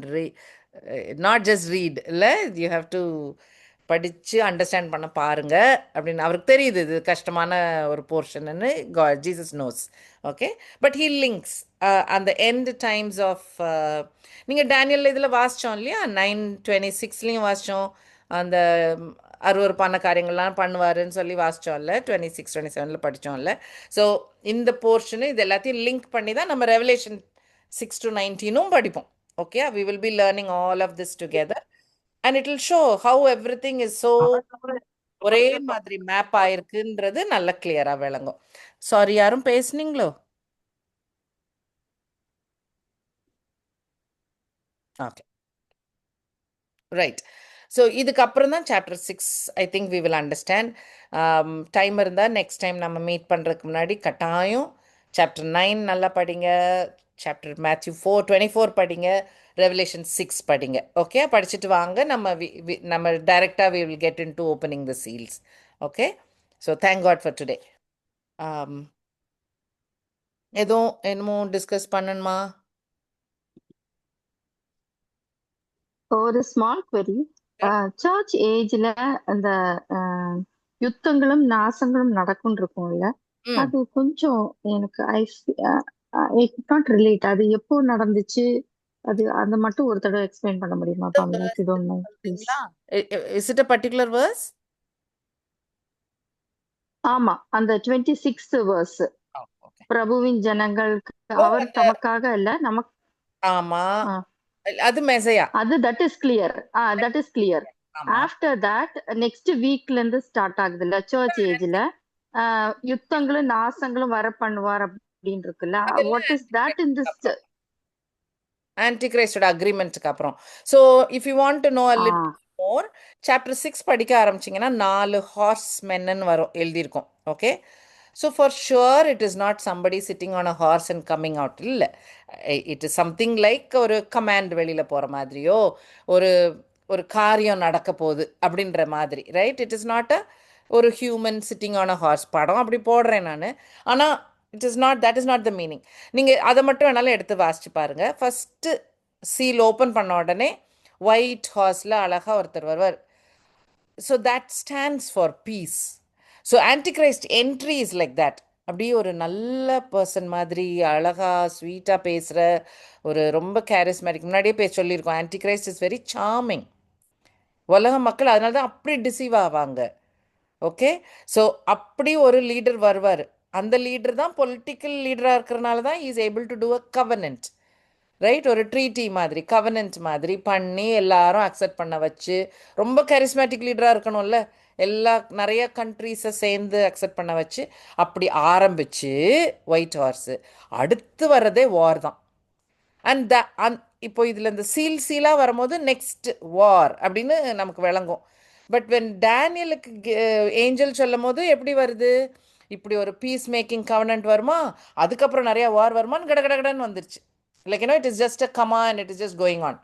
not just read, இல்ல, you have to படிச்சு அண்டர்ஸ்டாண்ட் பண்ண பாருங்க அப்படின்னு அவருக்கு தெரியுது. இது கஷ்டமான ஒரு போர்ஷன்னு Jesus knows. Okay, but he links அந்த எண்ட் டைம்ஸ் ஆஃப் நீங்கள் டேனியல் இதில் வாசித்தோம் இல்லையா, 9:26 வாசித்தோம். அந்த அருவருப்பான காரியங்கள்லாம் பண்ணுவாருன்னு சொல்லி வாசித்தோம்ல, 26-27 படித்தோம்ல. ஸோ இந்த போர்ஷனு இது எல்லாத்தையும் லிங்க் பண்ணி தான் நம்ம ரெவலேஷன் 6-19 படிப்போம். Okay, we will be learning all of this together and it will show how everything is so ஒரே மாதிரி மேப் ஆயிருக்குன்றது நல்ல கிளியரா விளங்கும். சாரி, யாரும் பேசுனீங்களோ? Okay, right. ஸோ இதுக்கப்புறம் தான் chapter 6 I think we will understand. Time இருந்தால் நெக்ஸ்ட் டைம் நம்ம மீட் பண்ணுறதுக்கு முன்னாடி கட்டாயம் சாப்டர் 9 நல்லா படிங்க, சாப்டர் மேத்யூ 4:24 படிங்க, ரெவலேஷன் 6 படிங்க. ஓகே, படிச்சுட்டு வாங்க. நம்ம டைரெக்டாக we will get in to opening the seals. Okay, so thank God for today. என்னமோ டிஸ்கஸ் பண்ணணுமா? ஒரு ஸ்மால் query. சர்ச் ஏஜ்ல அந்த யுத்தங்களும் நாசங்களும் நடக்கும் இருக்கும்ல, அது கொஞ்சம் எனக்கு ஐ நாட் ரிலேட். அது எப்போ நடந்துச்சு, அது அந்த மட்டும் ஒரு தடவை எக்ஸ்பிளைன் பண்ண முடியுமா? Is it a particular verse? ஆமா, அந்த 26th verse. பிரபுவின் ஜனங்களுக்கு அவர் தமக்காக அல்ல நமக்கு. ஆமா, அது மெசையா. அது that is clear. that is clear. After that next weekல இருந்து ஸ்டார்ட் ஆகுதுல்ல சர்ச் ஏஜ்ல, யுத்தங்களும் நாசங்களும் வர பண்ணுவார் அப்படின்னு இருக்குல்ல. what is that in this ஆன்டிகிரைஸ்டோட அக்ரிமெண்ட்க்கு அப்புறம்? So if you want to know a little more, chapter 6 படிக்க ஆரம்பிச்சிங்கன்னா 4 ஹார்ஸ் மென்னு வரும், எழுதியிருக்கோம். Okay, so for sure it is not somebody sitting on a horse and coming out. இல்லை, இட் இஸ் சம்திங் லைக் ஒரு கமாண்ட் வெளியில் போகிற மாதிரியோ, ஒரு ஒரு காரியம் நடக்க போகுது அப்படின்ற மாதிரி. ரைட், இட் இஸ் நாட் ஒரு human sitting on a horse. படம் அப்படி போடுறேன் நான், ஆனால் it is not, that is not the meaning. நீங்கள் அதை மட்டும் வேணாலும் எடுத்து வாசிச்சு பாருங்கள். ஃபஸ்ட்டு சீல் ஓப்பன் பண்ண உடனே ஒயிட் ஹார்ஸில் அழகாக ஒருத்தர் வருவார். So that stands for peace. So Antichrist entry is like that. அப்படியே ஒரு நல்ல பர்சன் மாதிரி அழகாக ஸ்வீட்டாக பேசுகிற ஒரு ரொம்ப கேரிஸ்மேட்டிக். முன்னாடியே சொல்லியிருக்கோம், ஆன்டிகிரைஸ்ட் இஸ் வெரி சார்மிங். உலக மக்கள் அதனால தான் அப்படி டிசீவ் ஆவாங்க. ஓகே, ஸோ அப்படி ஒரு லீடர் வருவார். அந்த லீடர் தான் பொலிட்டிக்கல் லீடராக இருக்கிறனால தான் is able to do a covenant. Right, ஒரு ட்ரீட்டி மாதிரி கவர்னன்ட் மாதிரி பண்ணி எல்லாரும் அக்செப்ட் பண்ண வச்சு, ரொம்ப கரிஸ்மேட்டிக் லீடராக இருக்கணும்ல, நிறைய கண்ட்ரீஸை சேர்ந்து அக்செப்ட் பண்ண வச்சு அப்படி ஆரம்பிச்சு ஒயிட் ஹார்ஸு. அடுத்து வர்றதே வார் தான். அண்ட் இப்போ இதில் இந்த சீலாக வரும்போது நெக்ஸ்ட் வார் அப்படின்னு நமக்கு விளங்கும். பட் வென் டேனியலுக்கு ஏஞ்சல் சொல்லும் போது எப்படி வருது? இப்படி ஒரு பீஸ் மேக்கிங் கவர்னன்ட் வருமா, அதுக்கப்புறம் நிறையா வார் வருமான்னு கடகடன்னு வந்துருச்சு. Like it is just a command, it is just going on.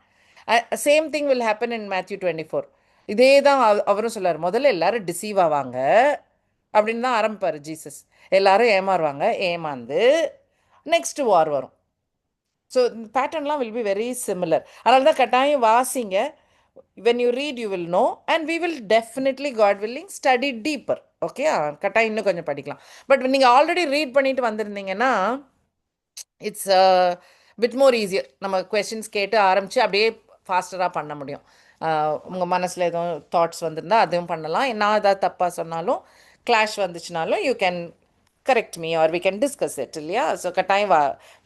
Same thing will happen in Matthew 24. இதே தான் அவரும் சொல்லார். முதல்ல எல்லாரும் டிசீவ் ஆவாங்க அப்படின்னு தான் ஆரம்பிப்பார் ஜீசஸ். எல்லாரும் ஏமாறுவாங்க, ஏமாந்து நெக்ஸ்ட் வார் வரும். ஸோ பேட்டர்ன்லாம் வில் பி வெரி சிமிலர். அதனால தான் கட்டாயம் வாசிங்க. when you read you will know and we will definitely, God willing, study deeper. Okay, கட்டாயம் இன்னும் கொஞ்சம் படிக்கலாம். பட் நீங்கள் ஆல்ரெடி ரீட் பண்ணிட்டு வந்திருந்தீங்கன்னா இட்ஸ் பிட் மோர் ஈஸியர். நம்ம கொஸ்டின்ஸ் கேட்டு ஆரம்பித்து அப்படியே ஃபாஸ்டராக பண்ண முடியும். உங்கள் மனசில் எதுவும் தாட்ஸ் வந்திருந்தால் அதுவும் பண்ணலாம். நான் ஏதாவது தப்பாக சொன்னாலும் கிளாஷ் வந்துச்சுனாலும் you can correct me or we can discuss it. Yeah, so கட்டாயம்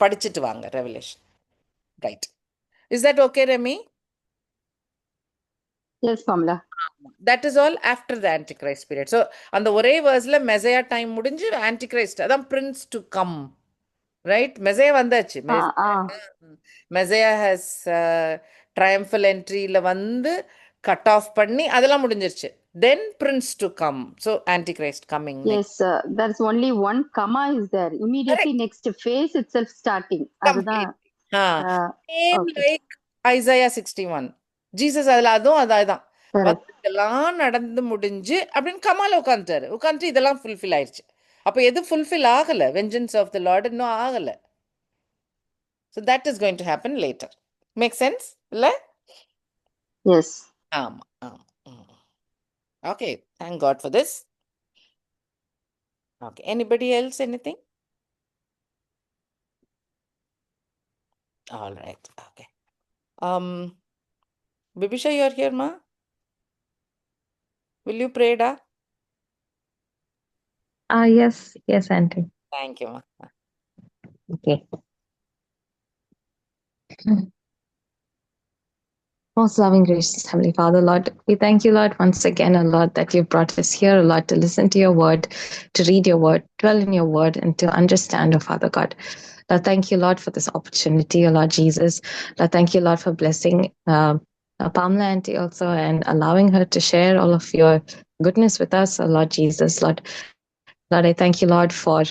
படிச்சிட்டு வாங்க Revelation. Right. Is that okay, Remy? Yes, Pamela. That is all after the Antichrist period. So, அந்த ஒரே வேர்ஸ்ல மெசையா டைம் முடிஞ்சு ஆன்டிகிரைஸ்ட் அதான் prince to come, right? Messiah வந்தாச்சு. மெசையா ஹஸ் ட்ரையம்ஃபல் என்ட்ரியில வந்து கட் ஆஃப் பண்ணி அதெல்லாம் முடிஞ்சிருச்சு. Then prince to come. So antichrist coming. Yes, there's only one comma is there. Immediately next phase itself starting. அதுதான். Same like Isaiah 61. Jesus அதுல அதுவும் அதான் இதெல்லாம் நடந்து முடிஞ்சு அப்படின்னு கமால உட்காந்துட்டு இதெல்லாம் ஃபுல்ஃபில் ஆயிடுச்சு. அப்ப எது ஃபுல்ஃபில் ஆகல? வெஞ்சன்ஸ் ஆஃப் த லார்ட் இன்னும் ஆகல. So that is going to happen later. Make sense? இல்ல? Yes. ஆமா. Okay, thank God for this. Okay, anybody else, anything? All right, okay. Bibisha, you're here, ma? Will you pray, da? Yes, Auntie. Thank you, ma. Okay. Most loving, gracious Heavenly Father, Lord, we thank you, Lord, once again, Lord, that you've brought us here, Lord, to listen to your word, to read your word, dwell in your word, and to understand, Father God. Lord, thank you, Lord, for this opportunity, Lord Jesus. Lord, thank you, Lord, for blessing Pamela Auntie also and allowing her to share all of your goodness with us, Lord Jesus. Lord, I thank you, Lord, for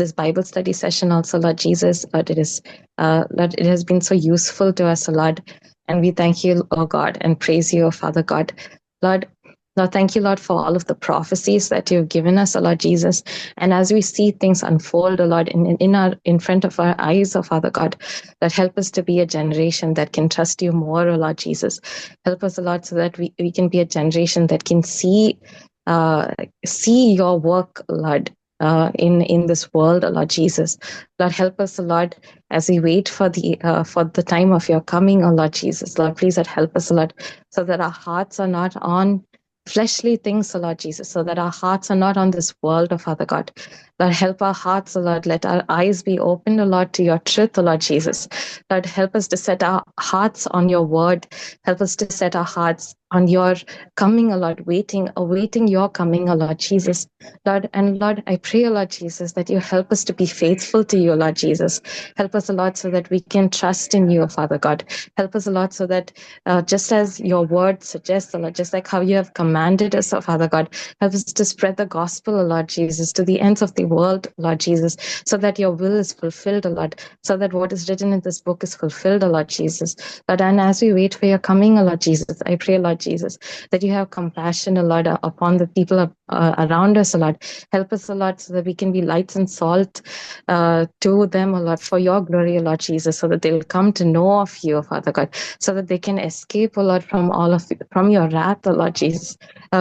this Bible study session also, Lord Jesus. Lord, Lord, it has been so useful to us, Lord. And we thank you, oh God, and praise you, Father God. Lord, thank you, Lord, for all of the prophecies that you've given us, oh Lord Jesus. And as we see things unfold, oh Lord, in front of our eyes, oh Father God, that help us to be a generation that can trust you more, oh Lord Jesus. Help us, oh Lord, so that we can be a generation that can see your work, Lord, in this world, Lord Jesus. Lord, help us, Lord, as we wait for the time of your coming, Lord Jesus. Lord, please help us, Lord, so that our hearts are not on fleshly things, Lord Jesus, so that our hearts are not on this world, Father God. Lord, help our hearts, Lord. Let our eyes be open, Lord, to your truth, Lord Jesus. Lord, help us to set our hearts on your word. Help us to set our hearts on your coming, Lord, awaiting your coming, Lord Jesus. Lord, and Lord, I pray, Lord Jesus, that you help us to be faithful to you, Lord Jesus. Help us, Lord, so that we can trust in you, Father God. Help us, Lord, so that just as your word suggests, Lord, just like how you have commanded us, Father God, help us to spread the gospel, Lord Jesus, to the ends of the world, Lord Jesus, so that your will is fulfilled, Lord, so that what is written in this book is fulfilled, Lord Jesus. Lord, and as we wait for your coming, Lord Jesus, I pray, Lord Jesus, that you have compassion, Lord, upon the people around us, Lord. Help us, Lord, so that we can be lights and salt to them, Lord, for your glory, Lord Jesus, so that they will come to know of you, Father God, so that they can escape, Lord, from your wrath, Lord Jesus,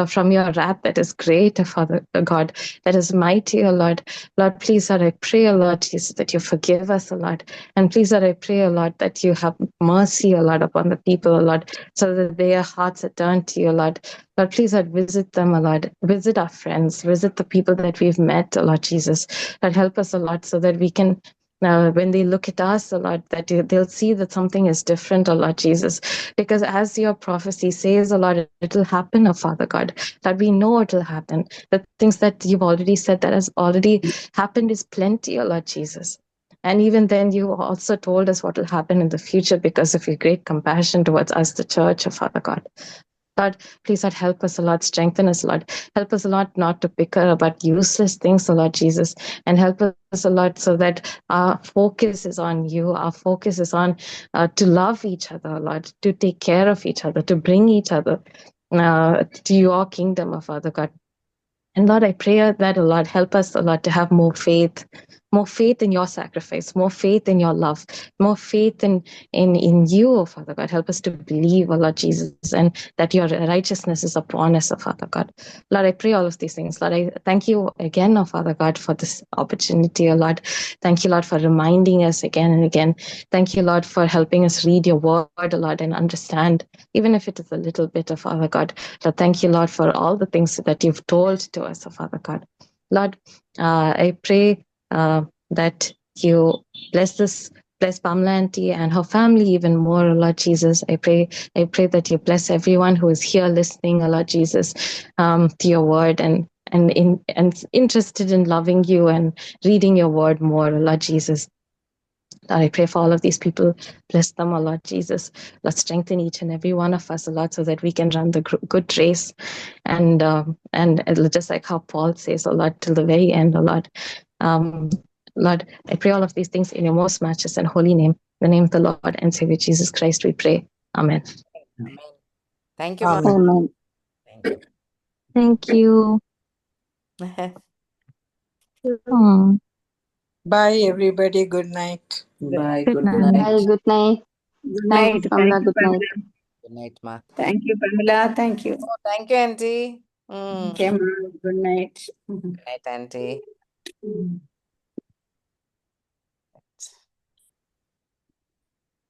from your wrath that is great, Father God, that is mighty, Lord. Lord, please, Lord, I pray, Lord Jesus, that you forgive us, Lord. And please, Lord, I pray, Lord, that you have mercy, Lord, upon the people, Lord, so that their hearts are turned to you, Lord. Lord, please, Lord, visit them, Lord. Visit our friends. Visit the people that we've met, Lord Jesus. Lord, help us, Lord, so that we can, when they look at us, Lord, that they'll see that something is different, Lord Jesus. Because as your prophecy says, Lord, it will happen, Father God. That we know it will happen. The things that you've already said that has already happened is plenty, Lord Jesus. And even then, you also told us what will happen in the future because of your great compassion towards us, the church, Father God. Lord, please, Lord, help us, Lord, strengthen us, Lord. Help us, Lord, not to bicker about useless things, Lord Jesus, and help us, Lord, so that our focus is on you. Our focus is on to love each other, Lord, to take care of each other, to bring each other to your kingdom, Father God. And Lord, I pray that, Lord, help us, Lord, to have more faith in your sacrifice, more faith in your love, more faith in you, Father God. Help us to believe, Lord Jesus, and that your righteousness is upon us, Father God. Lord, I pray all of these things. Lord, I thank you again, Father God, for this opportunity, Lord. Thank you, Lord, for reminding us again and again. Thank you, Lord, for helping us read your word, Lord, and understand, even if it is a little bit, Father God. Lord, thank you, Lord, for all the things that you've told to us, Father God. Lord, I pray that you bless Pamela Auntie and her family even more, Lord Jesus. I pray that you bless everyone who is here listening, Lord Jesus, to your word and interested in loving you and reading your word more, Lord Jesus. Lord, I pray for all of these people. Bless them, O Lord Jesus. Lord, strengthen each and every one of us, O Lord, so that we can run the good race. And just like how Paul says, O Lord, till the very end, O Lord. Lord, I pray all of these things in your most matchless and holy name, in the name of the Lord and Savior Jesus Christ, we pray. Amen. Amen. Thank you, Amen. Mama. Amen. Thank you. Thank you. Bye, everybody. Good night. Bye. Good Good night. night. Bye. Good night. Good Thanks, night. Pamela. Thank you, Good night. Pamela. Good night, Ma. Thank you, Pamela. Thank you. Oh, thank you, Auntie. Okay, ma. Good night. Good night, Auntie.